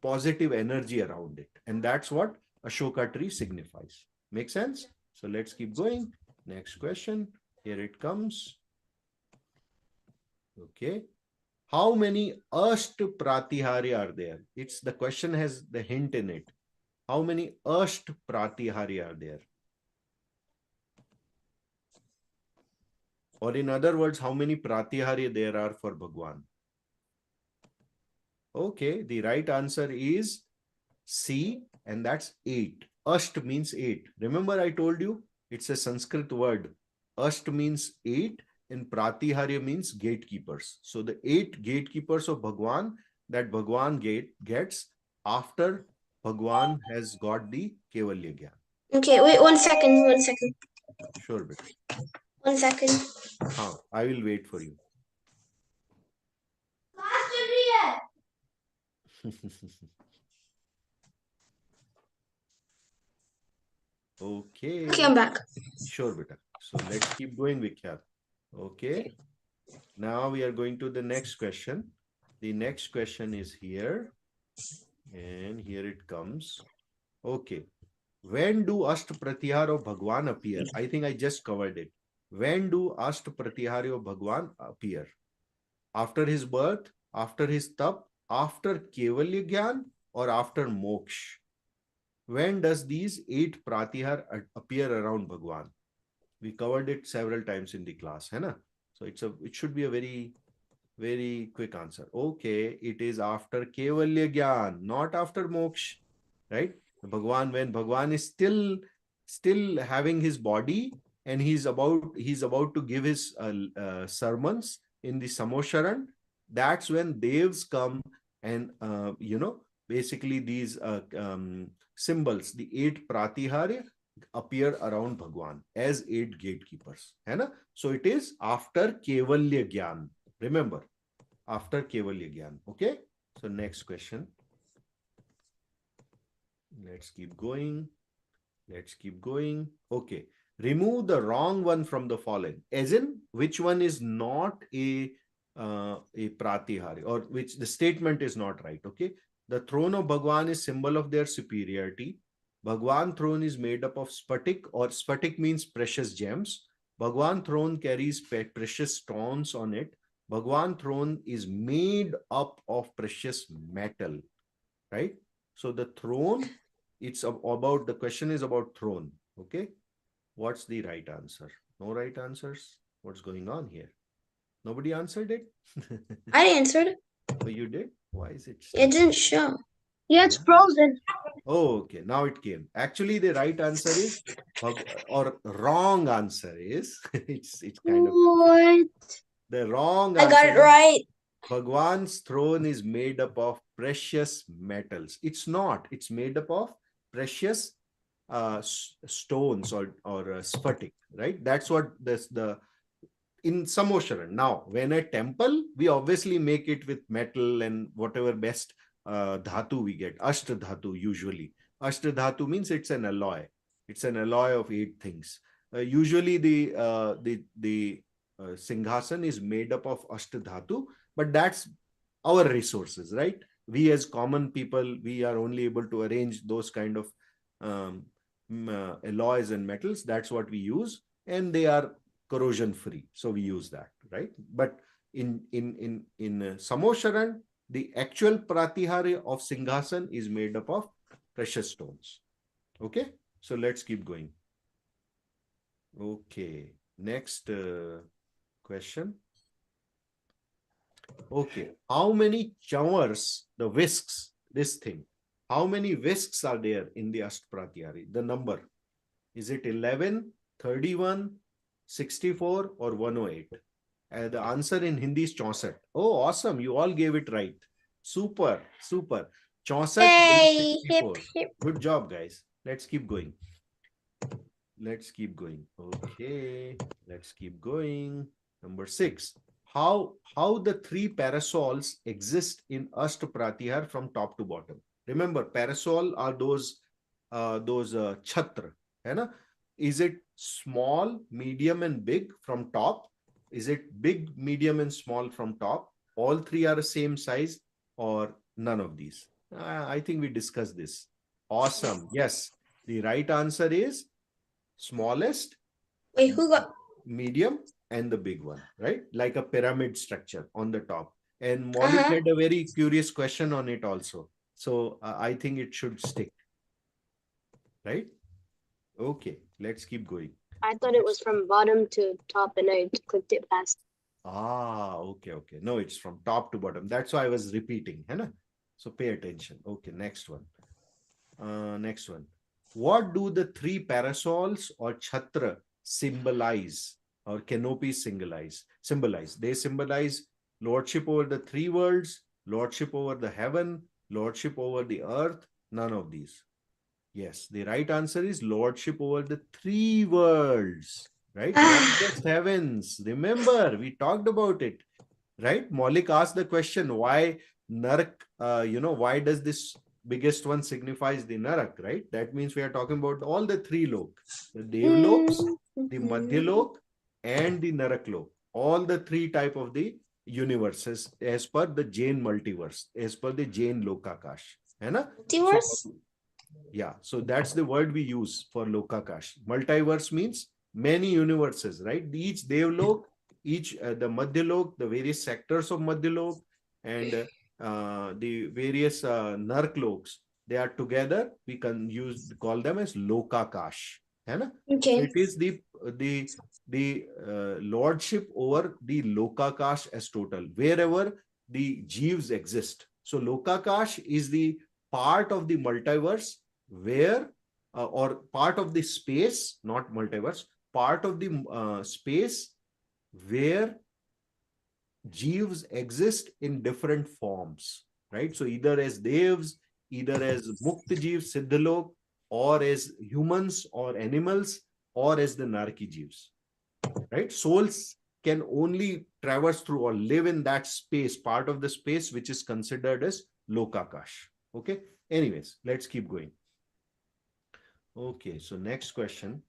positive energy around it. And that's what Ashoka tree signifies. Make sense? So let's keep going. Next question. Here it comes. Okay. How many Asht Pratihari are there? It's the question has the hint in it. How many Asht Pratihari are there? Or in other words, how many Pratihari there are for Bhagwan? Okay, the right answer is C, and that's 8. Asht means 8. Remember, I told you it's a Sanskrit word. Asht means 8, and Pratiharya means gatekeepers. So the 8 gatekeepers of Bhagwan that Bhagwan gets after Bhagwan has got the Kevalya Gyan. Okay, wait 1 second. 1 second. Sure, beta. 1 second. I will wait for you. Okay. Okay, I'm back. Sure, beta. So let's keep going, Vikhyat. Okay. Now we are going to the next question. The next question is here. And here it comes. Okay. When do Ashtapratihar of Bhagwan appear? I think I just covered it. When do Ashtapratihar of Bhagwan appear? After his birth, after his tap, after Kevalya Gyan, or after Moksha? When does these 8 Pratihar appear around Bhagwan? We covered it several times in the class, hai na? So it should be a very quick answer. Okay, it is after Kevalya Gyan, not after Moksha, right? When Bhagwan is still having his body, and he's about to give his sermons in the Samosharan, that's when devs come and basically these symbols, the 8 Pratihari appear around Bhagwan as 8 gatekeepers. Hai na? So it is after Kevalya Gyan. Remember, after Kevalya Gyan. Okay? So next question. Let's keep going. Okay. Remove the wrong one from the following. As in, which one is not a pratihari, or which the statement is not right. Okay. The throne of Bhagwan is symbol of their superiority. Bhagwan throne is made up of spatik, or spatik means precious gems. Bhagwan throne carries precious stones on it. Bhagwan throne is made up of precious metal, right? So the throne, the question is about throne, okay? What's the right answer? No right answers? What's going on here? Nobody answered it? I answered. Oh, you did? Why is it It stuck? didn't show. Yeah, it's frozen. Oh, okay. Now it came. Actually, the right answer is, or wrong answer is, it's kind of, What? the wrong I got answer it is, right. Bhagwan's throne is made up of precious metals. It's not. It's made up of precious stones or sphatic, right? That's what this the in Samosharan. Now, when a temple, we obviously make it with metal and whatever best dhatu we get. Ashta dhatu usually. Ashta dhatu means it's an alloy. It's an alloy of 8 things. Usually the Singhasan is made up of Ashta dhatu, but that's our resources, right? We as common people, we are only able to arrange those kind of um, alloys and metals. That's what we use, and they are corrosion free, so we use that, right? But in Samosharan, the actual pratihari of Singhasan is made up of precious stones. Okay, so let's keep going. Okay, next question. Okay, how many chawars, the whisks, this thing, how many whisks are there in the Ashtapratihari? The number, is it 11, 31, 64 or 108? The answer in Hindi is 64. Oh, awesome. You all gave it right. Super, super. 64 Hey, and 64. hip, hip. Good job, guys. Let's keep going. Let's keep going. Okay, let's keep going. Number 6. How the 3 parasols exist in Ashtapratihar from top to bottom. Remember, parasol are those chhatra, hai na? Is it small, medium and big from top? Is it big, medium and small from top? All 3 are the same size or none of these? I think we discussed this. Awesome. Yes. The right answer is smallest, Wait, who got? medium and the big one, right? Like a pyramid structure on the top. And Maulik had a very curious question on it also. So I think it should stick, right? Okay, let's keep going. I thought it was from bottom to top and I clicked it past. Ah, okay, okay. No, it's from top to bottom. That's why I was repeating, hai na? So pay attention. Okay, next one. Next one. What do the 3 parasols or chhatra symbolize or canopy symbolize? They symbolize lordship over the 3 worlds, lordship over the heaven, lordship over the earth. None of these. Yes, the right answer is lordship over the 3 worlds, right? Not just heavens. Remember, we talked about it, right? Maulik asked the question, why Narak, why does this biggest one signifies the Narak, right? That means we are talking about all the 3 lok, the Devloks, the Madhyalok, and the Naraklok. All the 3 type of the universes as per the Jain multiverse, as per the Jain Lokakash. Hai na? Multiverse? Yeah, so that's the word we use for Lokakash. Multiverse means many universes, right? Each Devlok, each the Madhyalok, the various sectors of Madhyalok, and the various Narkloks, they are together. We can call them as Lokakash. Hai na? Okay. So it is the lordship over the Lokakash as total, wherever the Jeeves exist. So Lokakash is the part of the multiverse where or part of the space, not multiverse, part of the space where Jeeves exist in different forms, right? So either as Devs, either as Mukta Jeev, Siddhalok, or as humans or animals, or as the Naraki Jeeves, right? Souls can only traverse through or live in that space, part of the space which is considered as Lokakash. Okay. Anyways, let's keep going. Okay, so next question.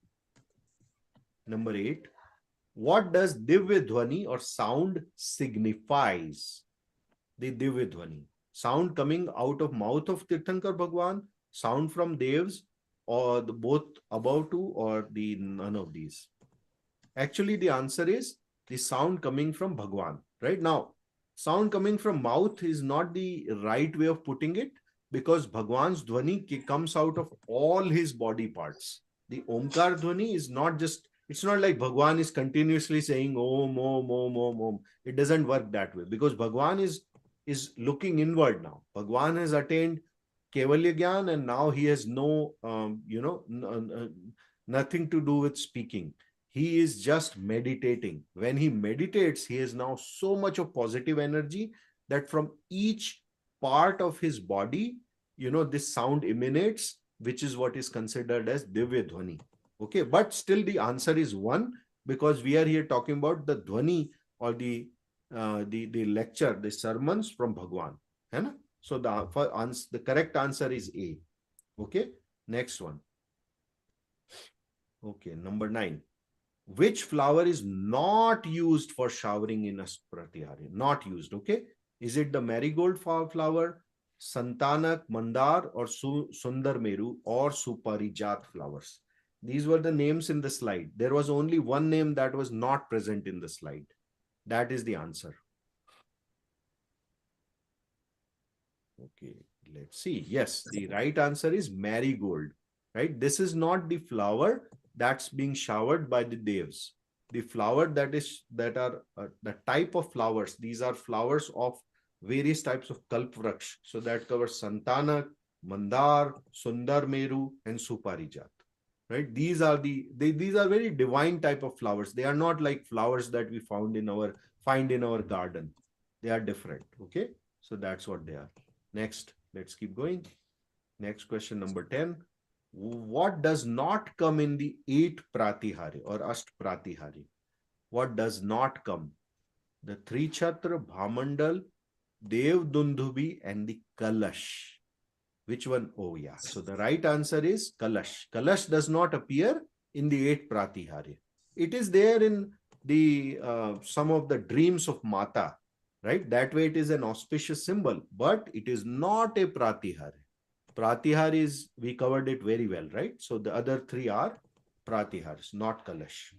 Number 8. What does Divya Dhwani or sound signifies? The Divya Dhwani. Sound coming out of mouth of Tirthankar Bhagwan, sound from Devs, or the both above 2, or the none of these. Actually, the answer is the sound coming from Bhagwan. Right now, sound coming from mouth is not the right way of putting it, because Bhagwan's Dhwani comes out of all his body parts. The Omkar Dhwani is not just, it's not like Bhagwan is continuously saying Om, Om, Om, Om, Om. It doesn't work that way because Bhagwan is looking inward now. Bhagwan has attained Kevalya Gyan and now he has no, nothing to do with speaking. He is just meditating. When he meditates, he has now so much of positive energy that from each part of his body, this sound emanates, which is what is considered as Divya Dhwani. Okay, but still the answer is one because we are here talking about the Dhwani or the lecture, the sermons from Bhagwan. Hai na? So the correct answer is A. Okay, next one. Okay, number 9. Which flower is not used for showering in Pratihari? Not used, okay? Is it the marigold flower, Santanak, Mandar, or Sundar Meru, or Suparijat flowers? These were the names in the slide. There was only one name that was not present in the slide. That is the answer. Okay, let's see. Yes, the right answer is marigold, right? This is not the flower that's being showered by the devs. The flower that are the type of flowers. These are flowers of various types of kalpvraksh. So that covers Santanak, Mandar, Sundar Meru, and Suparijat. Right? These are these are very divine type of flowers. They are not like flowers that we find in our garden. They are different. Okay, so that's what they are. Next, let's keep going. Next question, number 10. What does not come in the 8 Pratihari or Asht Pratihari? What does not come? The Trichhatra, Bhamandal, Dev Dundhubi, and the Kalash. Which one? Oh, yeah. So the right answer is Kalash. Kalash does not appear in the 8 Pratihari. It is there in the some of the dreams of Mata, right? That way it is an auspicious symbol, but it is not a Pratihari. Pratihari is, we covered it very well, right? So the other 3 are Pratiharis, not Kalash.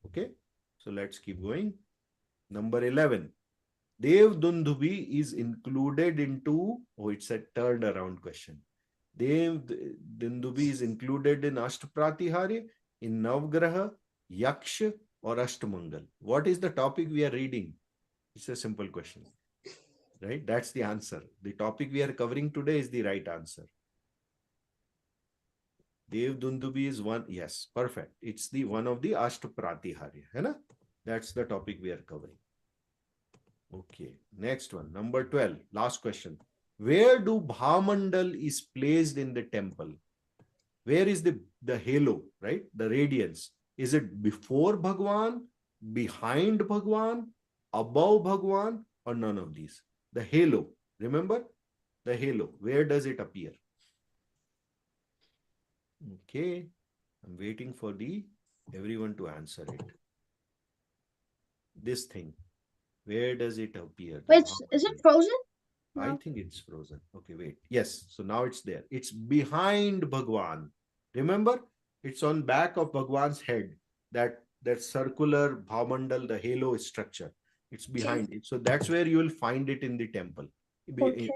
Okay, so let's keep going. Number 11. Dev Dundhubi is included into, oh, it's a turned around question. Dev Dundhubi is included in Ashtapratihari, in Navgraha, Yaksha, or Ashtamangal. What is the topic we are reading? It's a simple question, right? That's the answer. The topic we are covering today is the right answer. Dev Dundhubi is one. Yes, perfect. It's the one of the Ashtapratihari. Hai na? That's the topic we are covering. Okay, next one, number 12, last question. Where do Bhamandal is placed in the temple? Where is the halo, right? The radiance. Is it before Bhagwan, behind Bhagwan, above Bhagwan, or none of these? The halo, remember? The halo, where does it appear? Okay, I'm waiting for everyone to answer it. This thing. Where does it appear? Wait, is it frozen? I think it's frozen. Okay, wait. Yes, so now it's there. It's behind Bhagwan. Remember, it's on back of Bhagwan's head. That circular Bhamandal, the halo structure. It's behind it. So that's where you will find it in the temple. Okay.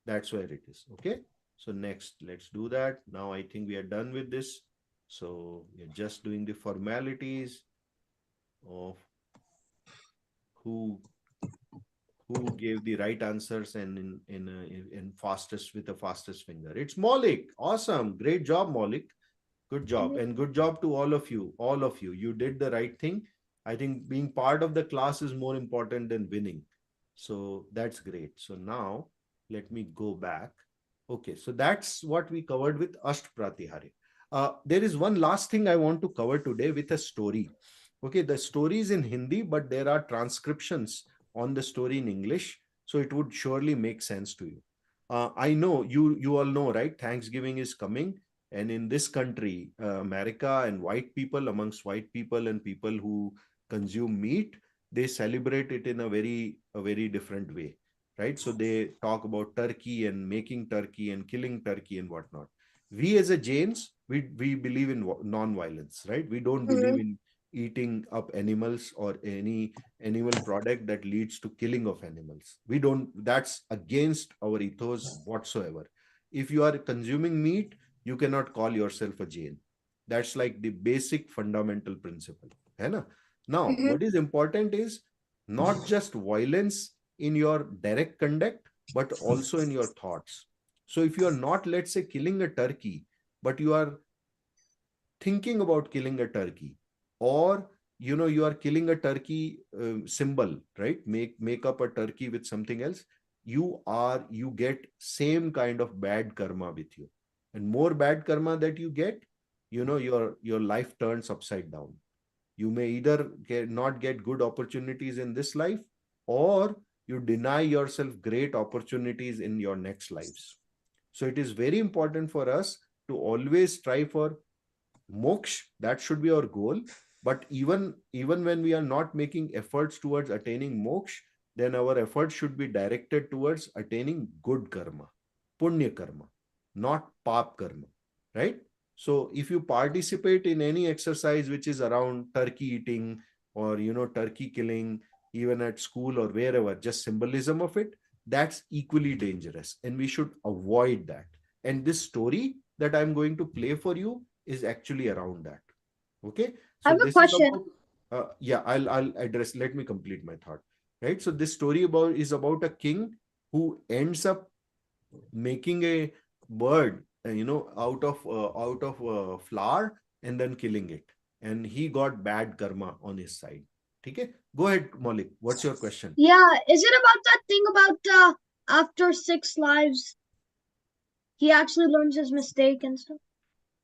That's where it is. Okay. So next, let's do that. Now I think we are done with this. So we're just doing the formalities of who gave the right answers and in fastest with the fastest finger. It's Maulik. Awesome. Great job, Maulik. Good job. And good job to all of you. All of you. You did the right thing. I think being part of the class is more important than winning. So that's great. So now let me go back. Okay. So that's what we covered with Asht Pratihari. There is one last thing I want to cover today with a story. Okay. The story is in Hindi, but there are transcriptions on the story in English, so it would surely make sense to you. I know you all know, right? Thanksgiving is coming, and in this country, America, and amongst white people and people who consume meat, they celebrate it in a very different way, right? So they talk about turkey and making turkey and killing turkey and whatnot. We as a Jains, we believe in non-violence, right? We don't believe in eating up animals or any animal product that leads to killing of animals. We don't, that's against our ethos whatsoever. If you are consuming meat, you cannot call yourself a Jain. That's like the basic fundamental principle. है ना? Now, Mhm. what is important is not just violence in your direct conduct, but also in your thoughts. So if you are not, let's say, killing a turkey, but you are thinking about killing a turkey, or you are killing a turkey symbol, right? Make up a turkey with something else. You get same kind of bad karma with you, and more bad karma that you get, your life turns upside down. You may either not get good opportunities in this life, or you deny yourself great opportunities in your next lives. So it is very important for us to always strive for moksha. That should be our goal. But even when we are not making efforts towards attaining moksha, then our efforts should be directed towards attaining good karma, punya karma, not pap karma, right? So if you participate in any exercise which is around turkey eating, or turkey killing, even at school or wherever, just symbolism of it, that's equally dangerous, and we should avoid that. And this story that I'm going to play for you is actually around that. Okay, I so have a this is question. about yeah, I'll address, let me complete my thought. Right, so this story is about a king who ends up making a bird, out of flour, and then killing it, and he got bad karma on his side. Okay, go ahead, Malik, what's your question? Yeah, is it about that thing about after 6 lives he actually learns his mistake and stuff?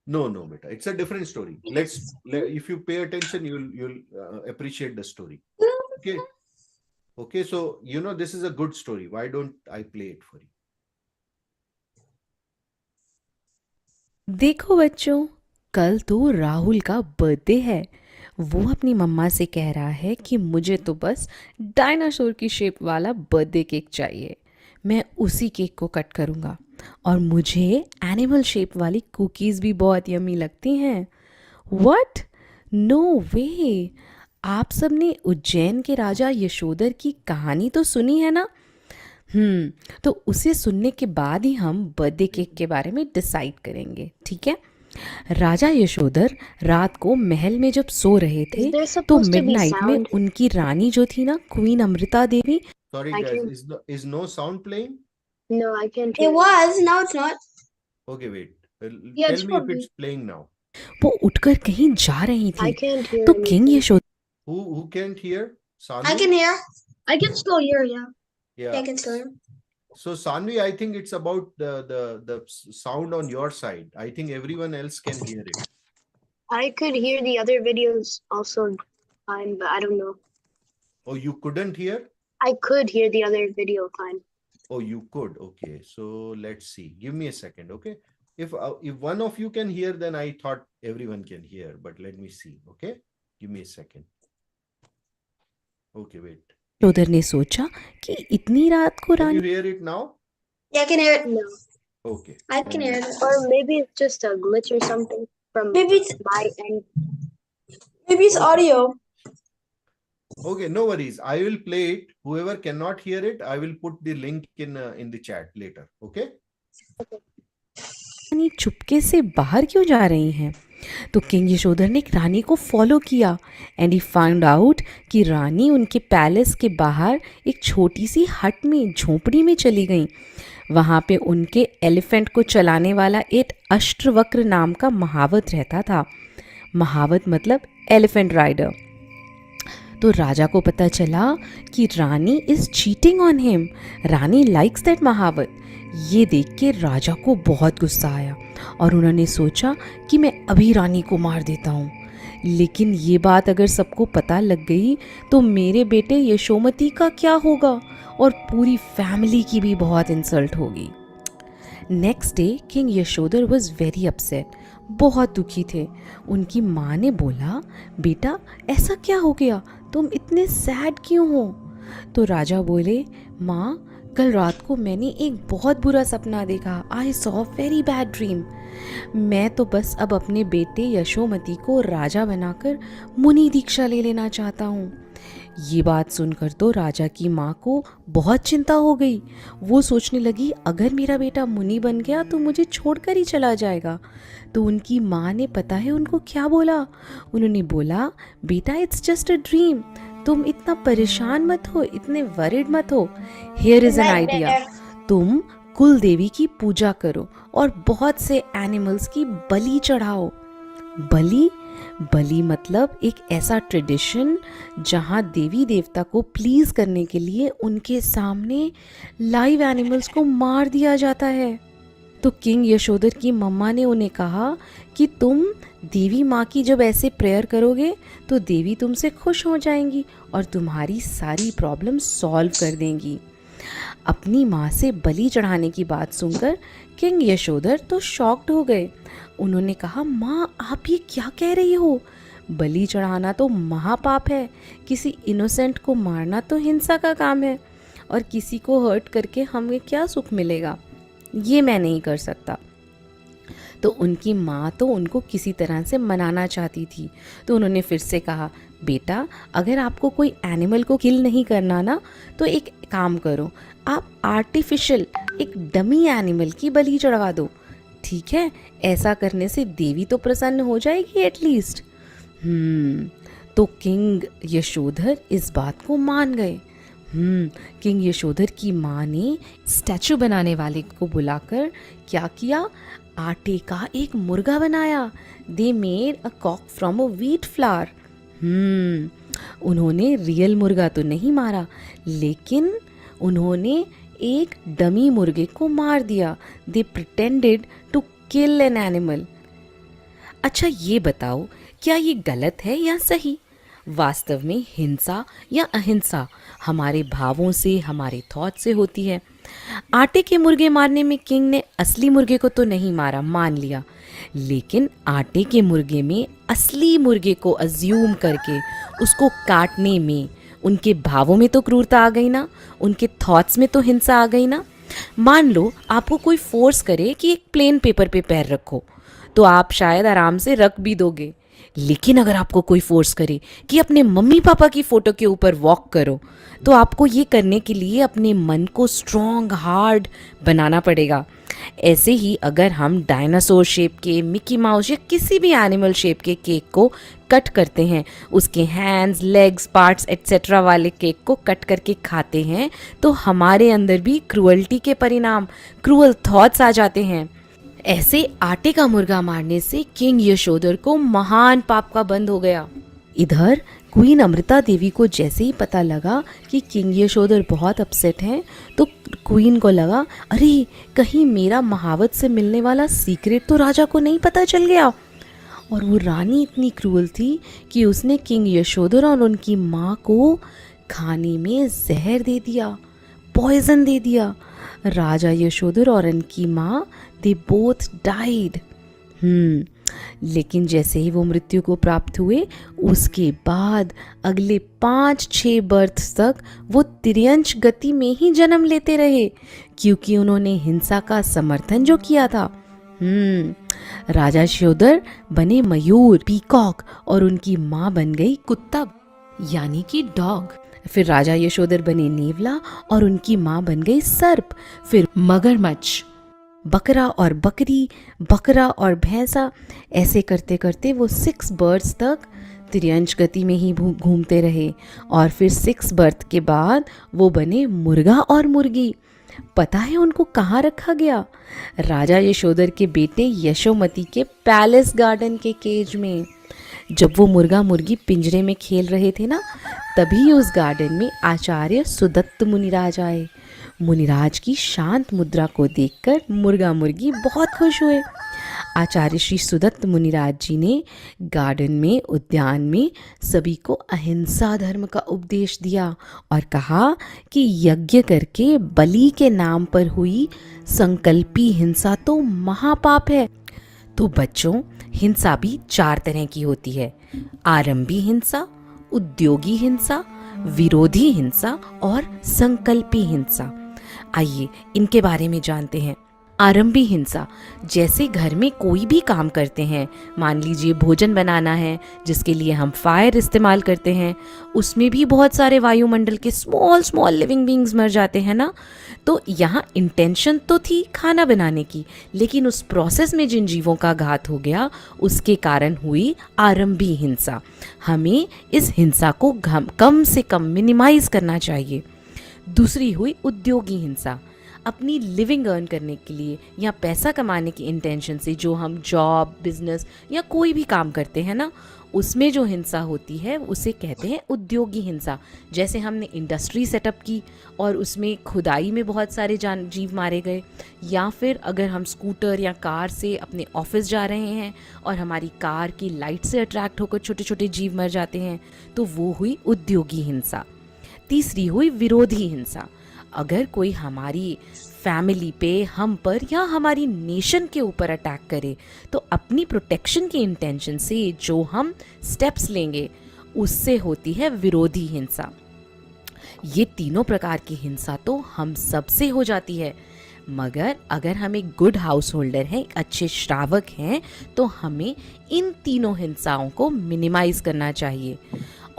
No, beta, it's a different story. If you pay attention, you'll appreciate the story. Okay, so this is a good story. Why don't I play it for you? देखो बच्चों, कल तो राहुल का birthday है। वो अपनी मम्मा से कह रहा है कि मुझे तो बस डायनासोर की शेप वाला बर्थडे केक चाहिए। मैं उसी केक को कट करूँगा, और मुझे एनिमल शेप वाली कुकीज़ भी बहुत यम्मी लगती हैं। व्हाट? नो वे! आप सब ने उज्जैन के राजा यशोधर की कहानी तो सुनी है ना? तो उसे सुनने के बाद ही हम बर्थडे केक के बारे में डिसाइड करेंगे, ठीक है? राजा यशोधर रात को महल में जब सो रहे थे, Is there तो supposed to be मिडनाइट में sound? उनकी रानी जो थी ना, queen Amrita Devi, Sorry, I guys, can. is no sound playing? No, I can't It hear it. was, now it's not. Okay, wait. Yeah, Tell it's me if probably. it's playing now. वो उठकर कहीं जा रही I थी। can't hear तो king anything. Yashodhar Who can't hear? I Sanvi? can hear. I can still hear, yeah. Yeah, I can still hear. So Sanvi, I think it's about the sound on your side. I think everyone else can hear it. I could hear the other videos also fine, but I don't know. Oh, you couldn't hear? I could hear the other video fine. Oh, you could. Okay, so let's see. Give me a second, okay? If one of you can hear, then I thought everyone can hear. But let me see. Okay, give me a second. Okay, wait. Yashodhar ने सोचा कि इतनी रात को Can Rani you hear it now? Yeah, I can hear it. No. Okay. I can hear it. Or maybe it's just a glitch or something from Maybe it's my end. maybe it's audio. Okay, no worries. I will play it. Whoever cannot hear it, I will put the link in the chat later. Okay? रानी चुपके से बाहर क्यों जा रही हैं? तो king Yashodhar ने रानी को फॉलो किया, एंड ही फाउंड आउट कि रानी उनके पैलेस के बाहर एक छोटी सी हट में, झोपड़ी में चली गई। वहाँ पे उनके एलिफेंट को चलाने वाला एक अष्टवक्र नाम का महावत रहता था। महावत मतलब एलिफेंट राइडर। तो राजा को पता चला कि Rani is cheating on him. Rani likes that महावत। ये देख के राजा को बहुत गुस्सा आया, और उन्होंने सोचा कि मैं अभी रानी को मार देता हूँ। लेकिन ये बात अगर सबको पता लग गई तो मेरे बेटे यशोमती का क्या होगा, और पूरी फैमिली की भी बहुत इंसल्ट होगी। Next day king Yashodhar was very upset, बहुत दुखी थे। उनकी माँ ने बोला, बेटा ऐसा क्या हो गया, तुम इतने सैड क्यों हो? तो राजा बोले, माँ कल रात को मैंने एक बहुत बुरा सपना देखा। I saw very bad dream. मैं तो बस अब अपने बेटे यशोमती को राजा बनाकर मुनि दीक्षा ले लेना चाहता हूँ। ये बात सुनकर तो राजा की माँ को बहुत चिंता हो गई। वो सोचने लगी अगर मेरा बेटा मुनि बन गया तो मुझे छोड़कर ही चला जाएगा। तो उनकी माँ ने पता है उनको क्या बोला? उन्होंने बोला, बेटा इट्स जस्ट अ ड्रीम, तुम इतना परेशान मत हो, इतने वरिड मत हो। हियर इज एन आइडिया, तुम कुल देवी की पूजा करो और बहुत से एनिमल्स की बलि चढ़ाओ। बलि मतलब एक ऐसा ट्रेडिशन जहाँ देवी देवता को प्लीज करने के लिए उनके सामने लाइव एनिमल्स को मार दिया जाता है। तो किंग यशोधर की मम्मा ने उन्हें कहा कि तुम देवी माँ की जब ऐसे प्रेयर करोगे तो देवी तुमसे खुश हो जाएंगी और तुम्हारी सारी प्रॉब्लम सॉल्व कर देंगी। अपनी माँ से बलि चढ़ाने की बात सुनकर किंग यशोधर तो शॉक्ड हो गए। उन्होंने कहा, माँ आप ये क्या कह रही हो? बलि चढ़ाना तो महापाप है, किसी इनोसेंट को मारना तो हिंसा का काम है, और किसी को हर्ट करके हमें क्या सुख मिलेगा? ये मैं नहीं कर सकता। तो उनकी माँ तो उनको किसी तरह से मनाना चाहती थी। तो उन्होंने फिर से कहा, बेटा अगर आपको कोई एनिमल को किल नहीं करना ना तो एक काम करो, आप आर्टिफिशियल एक डमी एनिमल की बलि चढ़वा दो, ठीक है? ऐसा करने से देवी तो प्रसन्न हो जाएगी एटलीस्ट। तो किंग यशोधर इस बात को मान गए। किंग यशोधर की माँ ने स्टैचू बनाने वाले को बुलाकर क्या किया? आटे का एक मुर्गा बनाया। They made a cock from a wheat flour. उन्होंने रियल मुर्गा तो नहीं मारा, लेकिन उन्होंने एक डमी मुर्गे को मार दिया। They pretended to kill an animal. अच्छा ये बताओ, क्या ये गलत है या सही? वास्तव में हिंसा या अहिंसा हमारे भावों से, हमारे थॉट से होती है। आटे के मुर्गे मारने में किंग ने असली मुर्गे को तो नहीं मारा, मान लिया, लेकिन आटे के मुर्गे में असली मुर्गे को अज्यूम करके उसको काटने में उनके भावों में तो क्रूरता आ गई ना, उनके थॉट्स में तो हिंसा आ गई ना। मान लो आपको कोई फोर्स करे कि एक प्लेन पेपर पे पैर रखो, तो आप शायद आराम से रख भी दोगे, लेकिन अगर आपको कोई फोर्स करे कि अपने मम्मी पापा की फोटो के ऊपर वॉक करो, तो आपको ये करने के लिए अपने मन को स्ट्रॉन्ग, हार्ड बनाना पड़ेगा। ऐसे ही अगर हम डायनासोर शेप के, मिकी माउस या किसी भी एनिमल शेप के केक को कट करते हैं, उसके हैंड्स, लेग्स, पार्ट्स एट्सेट्रा वाले केक को कट करके खाते हैं, तो हमारे अंदर भी क्रूअल्टी के परिणाम, क्रूअल थॉट्स आ जाते हैं। ऐसे आटे का मुर्गा मारने से किंग यशोधर को महान पाप का बंध हो गया। इधर क्वीन अमृता देवी को जैसे ही पता लगा कि किंग यशोधर बहुत अपसेट हैं, तो क्वीन को लगा, अरे कहीं मेरा महावत से मिलने वाला सीक्रेट तो राजा को नहीं पता चल गया। और वो रानी इतनी क्रूअल थी कि उसने किंग यशोधर और उनकी माँ को खाने में जहर दे दिया, पॉइजन दे दिया। राजा यशोधर और उनकी माँ दे बोथ डाइड। लेकिन जैसे ही वो मृत्यु को प्राप्त हुए, उसके बाद अगले 5-6 बर्थ तक वो तिर्यंच गति में ही जन्म लेते रहे, क्योंकि उन्होंने हिंसा का समर्थन जो किया था। राजा यशोधर बने मयूर, पीकॉक, और उनकी माँ बन गई कुत्ता यानी कि डॉग। फिर राजा यशोधर बने नेवला और उनकी माँ बन गई सर्प। फिर मगरमच्छ, बकरा और बकरी, बकरा और भैंसा। ऐसे करते करते वो 6 बर्थ तक तिर्यंच गति में ही घूमते रहे, और फिर 6 बर्थ के बाद वो बने मुर्गा और मुर्गी। पता है उनको कहाँ रखा गया? राजा यशोधर के बेटे यशोमती के पैलेस गार्डन के केज में। जब वो मुर्गा मुर्गी पिंजरे में खेल रहे थे ना, तभी उस गार्डन में आचार्य सुदत्त मुनिराज आए। मुनिराज की शांत मुद्रा को देखकर मुर्गा मुर्गी बहुत खुश हुए। आचार्य श्री सुदत्त मुनिराज जी ने गार्डन में, उद्यान में सभी को अहिंसा धर्म का उपदेश दिया और कहा कि यज्ञ करके बलि के नाम पर हुई संकल्पी हिंसा तो महापाप है। तो बच्चों, हिंसा भी 4 तरह की होती है: आरंभी हिंसा, उद्योगी हिंसा, विरोधी हिंसा और संकल्पी हिंसा। आइए इनके बारे में जानते हैं। आरंभी हिंसा, जैसे घर में कोई भी काम करते हैं, मान लीजिए भोजन बनाना है जिसके लिए हम फायर इस्तेमाल करते हैं, उसमें भी बहुत सारे वायुमंडल के स्मॉल स्मॉल लिविंग बींग्स मर जाते हैं ना। तो यहाँ इंटेंशन तो थी खाना बनाने की, लेकिन उस प्रोसेस में जिन जीवों का घात हो गया उसके कारण हुई आरंभी हिंसा। हमें इस हिंसा को कम से कम मिनिमाइज करना चाहिए। दूसरी हुई उद्योगी हिंसा, अपनी लिविंग अर्न करने के लिए या पैसा कमाने की इंटेंशन से जो हम जॉब, बिजनेस या कोई भी काम करते हैं ना, उसमें जो हिंसा होती है उसे कहते हैं उद्योगी हिंसा। जैसे हमने इंडस्ट्री सेटअप की और उसमें खुदाई में बहुत सारे जीव मारे गए, या फिर अगर हम स्कूटर या कार से अपने ऑफिस जा रहे हैं और हमारी कार की लाइट से अट्रैक्ट होकर छोटे छोटे जीव मर जाते हैं, तो वो हुई उद्योगी हिंसा। तीसरी हुई विरोधी हिंसा, अगर कोई हमारी फैमिली पे, हम पर या हमारी नेशन के ऊपर अटैक करे तो अपनी प्रोटेक्शन के इंटेंशन से जो हम स्टेप्स लेंगे उससे होती है विरोधी हिंसा। ये तीनों प्रकार की हिंसा तो हम सब से हो जाती है, मगर अगर हम एक गुड हाउस होल्डर हैं, अच्छे श्रावक हैं, तो हमें इन तीनों हिंसाओं को मिनिमाइज करना चाहिए।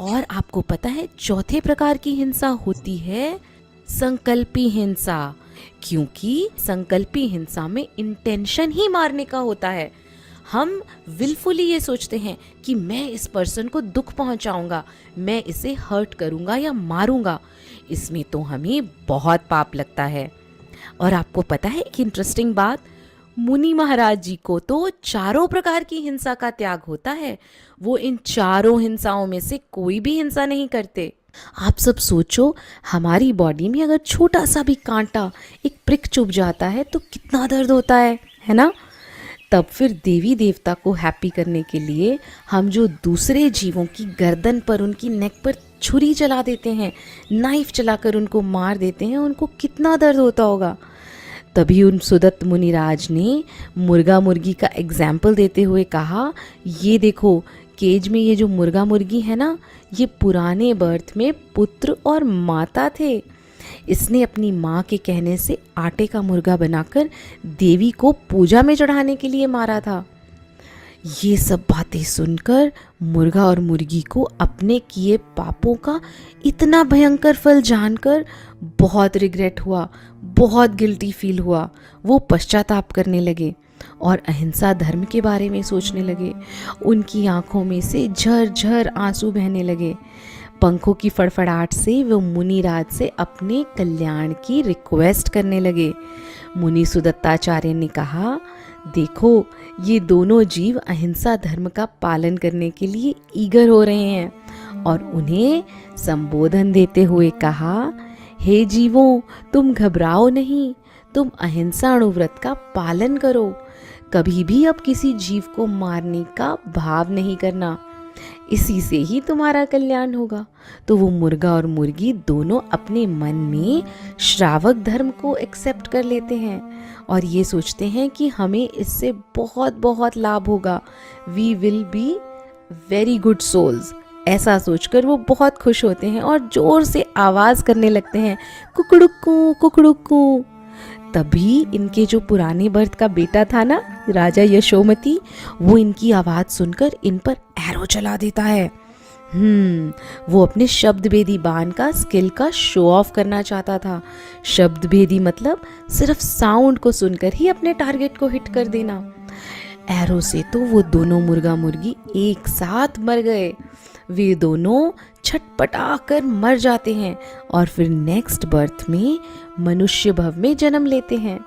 और आपको पता है चौथे प्रकार की हिंसा होती है संकल्पी हिंसा, क्योंकि संकल्पी हिंसा में इंटेंशन ही मारने का होता है। हम विलफुली ये सोचते हैं कि मैं इस पर्सन को दुख पहुंचाऊंगा, मैं इसे हर्ट करूंगा या मारूंगा। इसमें तो हमें बहुत पाप लगता है। और आपको पता है एक इंटरेस्टिंग बात, मुनि महाराज जी को तो चारों प्रकार की हिंसा का त्याग होता है। वो इन चारों हिंसाओं में से कोई भी हिंसा नहीं करते। आप सब सोचो, हमारी बॉडी में अगर छोटा सा भी कांटा, एक प्रिक चुभ जाता है तो कितना दर्द होता है ना। तब फिर देवी देवता को हैप्पी करने के लिए हम जो दूसरे जीवों की गर्दन पर, उनकी नेक पर छुरी चला देते हैं, नाइफ चलाकर उनको मार देते हैं, उनको कितना दर्द होता होगा। तभी उन सुदत्त मुनिराज ने मुर्गा मुर्गी का एग्जाम्पल देते हुए कहा, ये देखो केज में ये जो मुर्गा मुर्गी है ना, ये पुराने बर्थ में पुत्र और माता थे। इसने अपनी माँ के कहने से आटे का मुर्गा बनाकर देवी को पूजा में चढ़ाने के लिए मारा था। ये सब बातें सुनकर मुर्गा और मुर्गी को अपने किए पापों का इतना भयंकर फल जानकर बहुत रिग्रेट हुआ, बहुत गिल्टी फील हुआ। वो पश्चाताप करने लगे और अहिंसा धर्म के बारे में सोचने लगे। उनकी आंखों में से झरझर आंसू बहने लगे। पंखों की फड़फड़ाहट से वो मुनिराज से अपने कल्याण की रिक्वेस्ट करने लगे। मुनि सुदत्ताचार्य ने कहा, देखो ये दोनों जीव अहिंसा धर्म का पालन करने के लिए ईगर हो रहे हैं। और उन्हें संबोधन देते हुए कहा, हे जीवों, तुम घबराओ नहीं, तुम अहिंसा अणुव्रत का पालन करो। कभी भी अब किसी जीव को मारने का भाव नहीं करना, इसी से ही तुम्हारा कल्याण होगा। तो वो मुर्गा और मुर्गी दोनों अपने मन में श्रावक धर्म को एक्सेप्ट कर लेते हैं और ये सोचते हैं कि हमें इससे बहुत बहुत लाभ होगा, we will be very good souls. ऐसा सोचकर वो बहुत खुश होते हैं और जोर से आवाज करने लगते हैं, कुकड़ुक्कू कुकड़ुक्कू। तभी इनके जो पुराने बर्थ का बेटा था ना, राजा यशोमती, वो इनकी आवाज सुनकर इन पर एरो चला देता है। वो अपने शब्द भेदी बाण का स्किल का शो ऑफ करना चाहता था। शब्द भेदी मतलब सिर्फ साउंड को सुनकर ही अपने टारगेट को हिट कर देना। एरो से तो वो दोनों मुर्गा मुर्गी एक साथ मर गए। वे दोनों छटपटा कर मर जाते हैं और फिर नेक्स्ट बर्थ में मनुष्य भव में जन्म लेते हैं।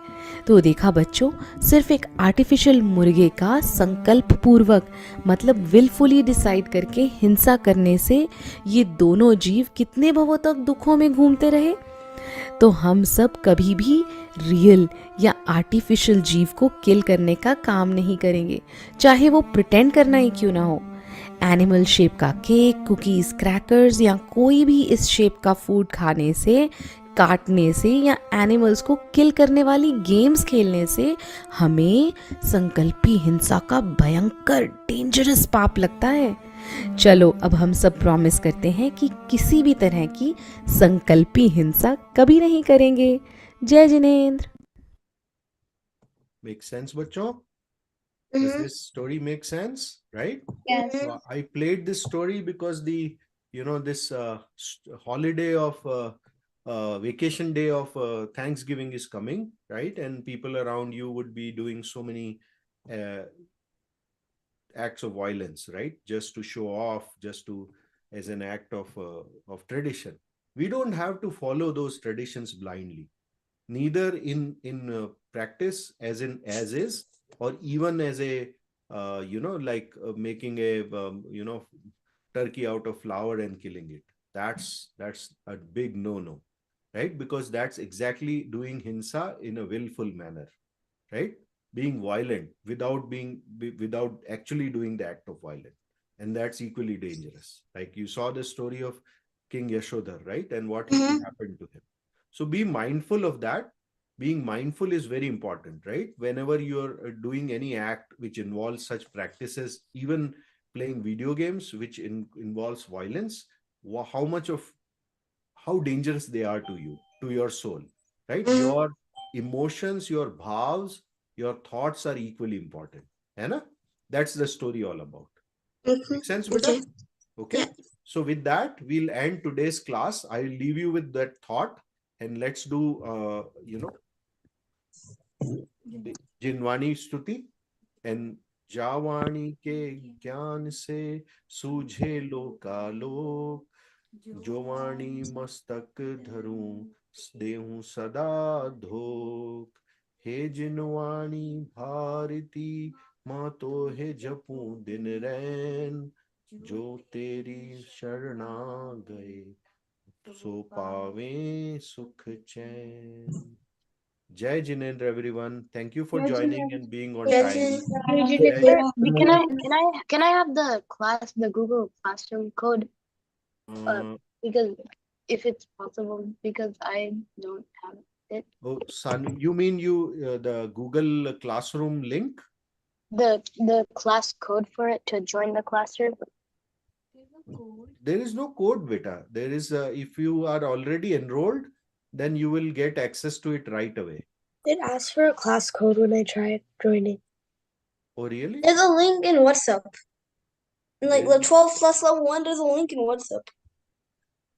तो देखा बच्चों, सिर्फ एक आर्टिफिशियल मुर्गे का संकल्प पूर्वक मतलब विलफुली डिसाइड करके हिंसा करने से ये दोनों जीव कितने भवों तक दुखों में घूमते रहे। तो हम सब कभी भी रियल या आर्टिफिशियल जीव को किल करने का काम नहीं करेंगे, चाहे वो प्रिटेंड करना ही क्यों ना हो। एनिमल शेप का केक, कुकीज, क्रैकर्स या कोई भी इस शेप का फूड खाने से, काटने से या एनिमल्स को किल करने वाली गेम्स खेलने से हमें संकल्पी हिंसा का भयंकर डेंजरस पाप लगता है। चलो अब हम सब प्रॉमिस करते हैं कि किसी भी तरह की संकल्पी हिंसा कभी नहीं करेंगे। जय Jinendra. Makes sense, bachcho? Does Mhm. this story make sense? Right? Yes. Mhm. So I played this story because this holiday of vacation day of Thanksgiving is coming, right? And people around you would be doing so many uh, acts of violence, right? Just to show off, just to as an act of tradition. We don't have to follow those traditions blindly, neither in practice, as is, or even as a making a turkey out of flour and killing it. That's a big no, right? Because that's exactly doing hinsa in a willful manner, right? Being violent without actually doing the act of violence, and that's equally dangerous. Like you saw the story of King Yashodhar, right? And what Mhm. happened to him. So be mindful of that. Being mindful is very important, right? Whenever you're doing any act which involves such practices, even playing video games which involves violence, how much of how dangerous they are to you, to your soul, right? Mhm. Your emotions, your bhavs, your thoughts are equally important. है ना? That's the story all about. Mhm. Make sense, beta? Okay. Okay. Yeah. So with that, we'll end today's class. I'll leave you with that thought, and let's do the Jinwani Stuti. And जावाणी के ज्ञान से सूझे लोकालोक, जो वाणी मस्तक धरूं देहूं सदा धोक। हे जिनवाणी भारती माँ तो हे जपूं दिन रैन, जो तेरी शरणा गए सो पावे सुख चैन। Jai Jinendra, everyone. Thank you for joining and being on Yeah, time. Jai Sir, Jinendra. can I have the Google Classroom code? Uh, Because if it's possible, because I don't have it. oh, Sanu, you mean the Google Classroom link? The class code for it to join the classroom. There is no code, beta. There is, if you are already enrolled, then you will get access to it right away. It asks for a class code when I tried joining. Oh, really? There's a link in WhatsApp. Like There the is- 12 plus level 1, there's a link in WhatsApp.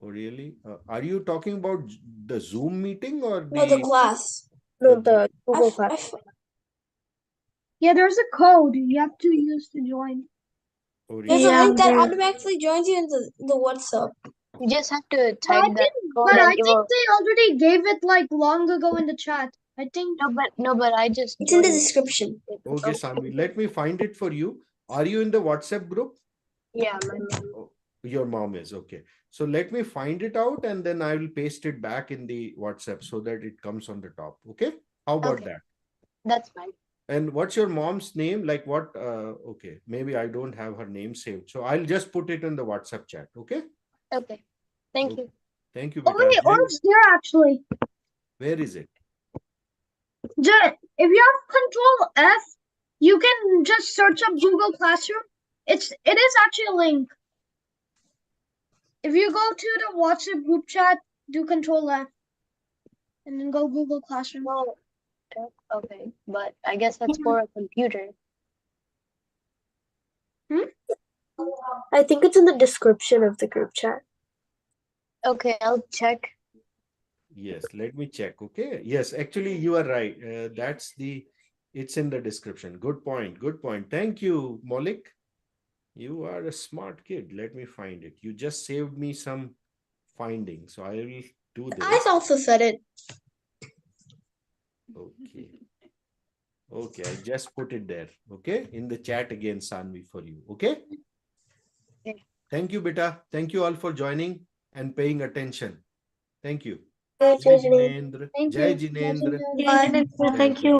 Oh, really? Are you talking about the Zoom meeting or No, the the class. No, the- the I, Google f- I Class. f- Yeah, there's a code you have to use to join. oh, there's really? a link that there- automatically joins you into the WhatsApp. You just have to But I type that think, code but I and it think will. they already gave it like long ago in the chat. I think. No, but I just It's in the joined it. description. Okay, Sami, let me find it for you. Are you in the WhatsApp group? Yeah, my mom. Oh, your mom is okay. So let me find it out and then I will paste it back in the WhatsApp so that it comes on the top. Okay. How about Okay. that? That's fine. And what's your mom's name? Like what? Okay. Maybe I don't have her name saved. So I'll just put it in the WhatsApp chat. Okay. Okay. Thank Okay. you. Thank you, Oh, Beta. wait, or it's there actually. Where is it? If you have Control F, you can just search up Google Classroom. It is actually a link. If you go to the WhatsApp group chat, do Control F, and then go Google Classroom. Well, okay, but I guess that's for a computer. I think it's in the description of the group chat. Okay, I'll check. Yes. Let me check. Okay. Yes. Actually, you are right. It's in the description. Good point. Good point. Thank you, Malik. You are a smart kid. Let me find it. You just saved me some findings. So I will do I this. also said it. Okay. Okay. I just put it there. Okay. In the chat again, Sanvi, for you. Okay. Okay. Thank you, beta. Thank you all for joining and paying attention. Thank you. Jai Jai Jinendra. Jinendra. Thank Jai you. Jinendra. Bye. Jai Thank you.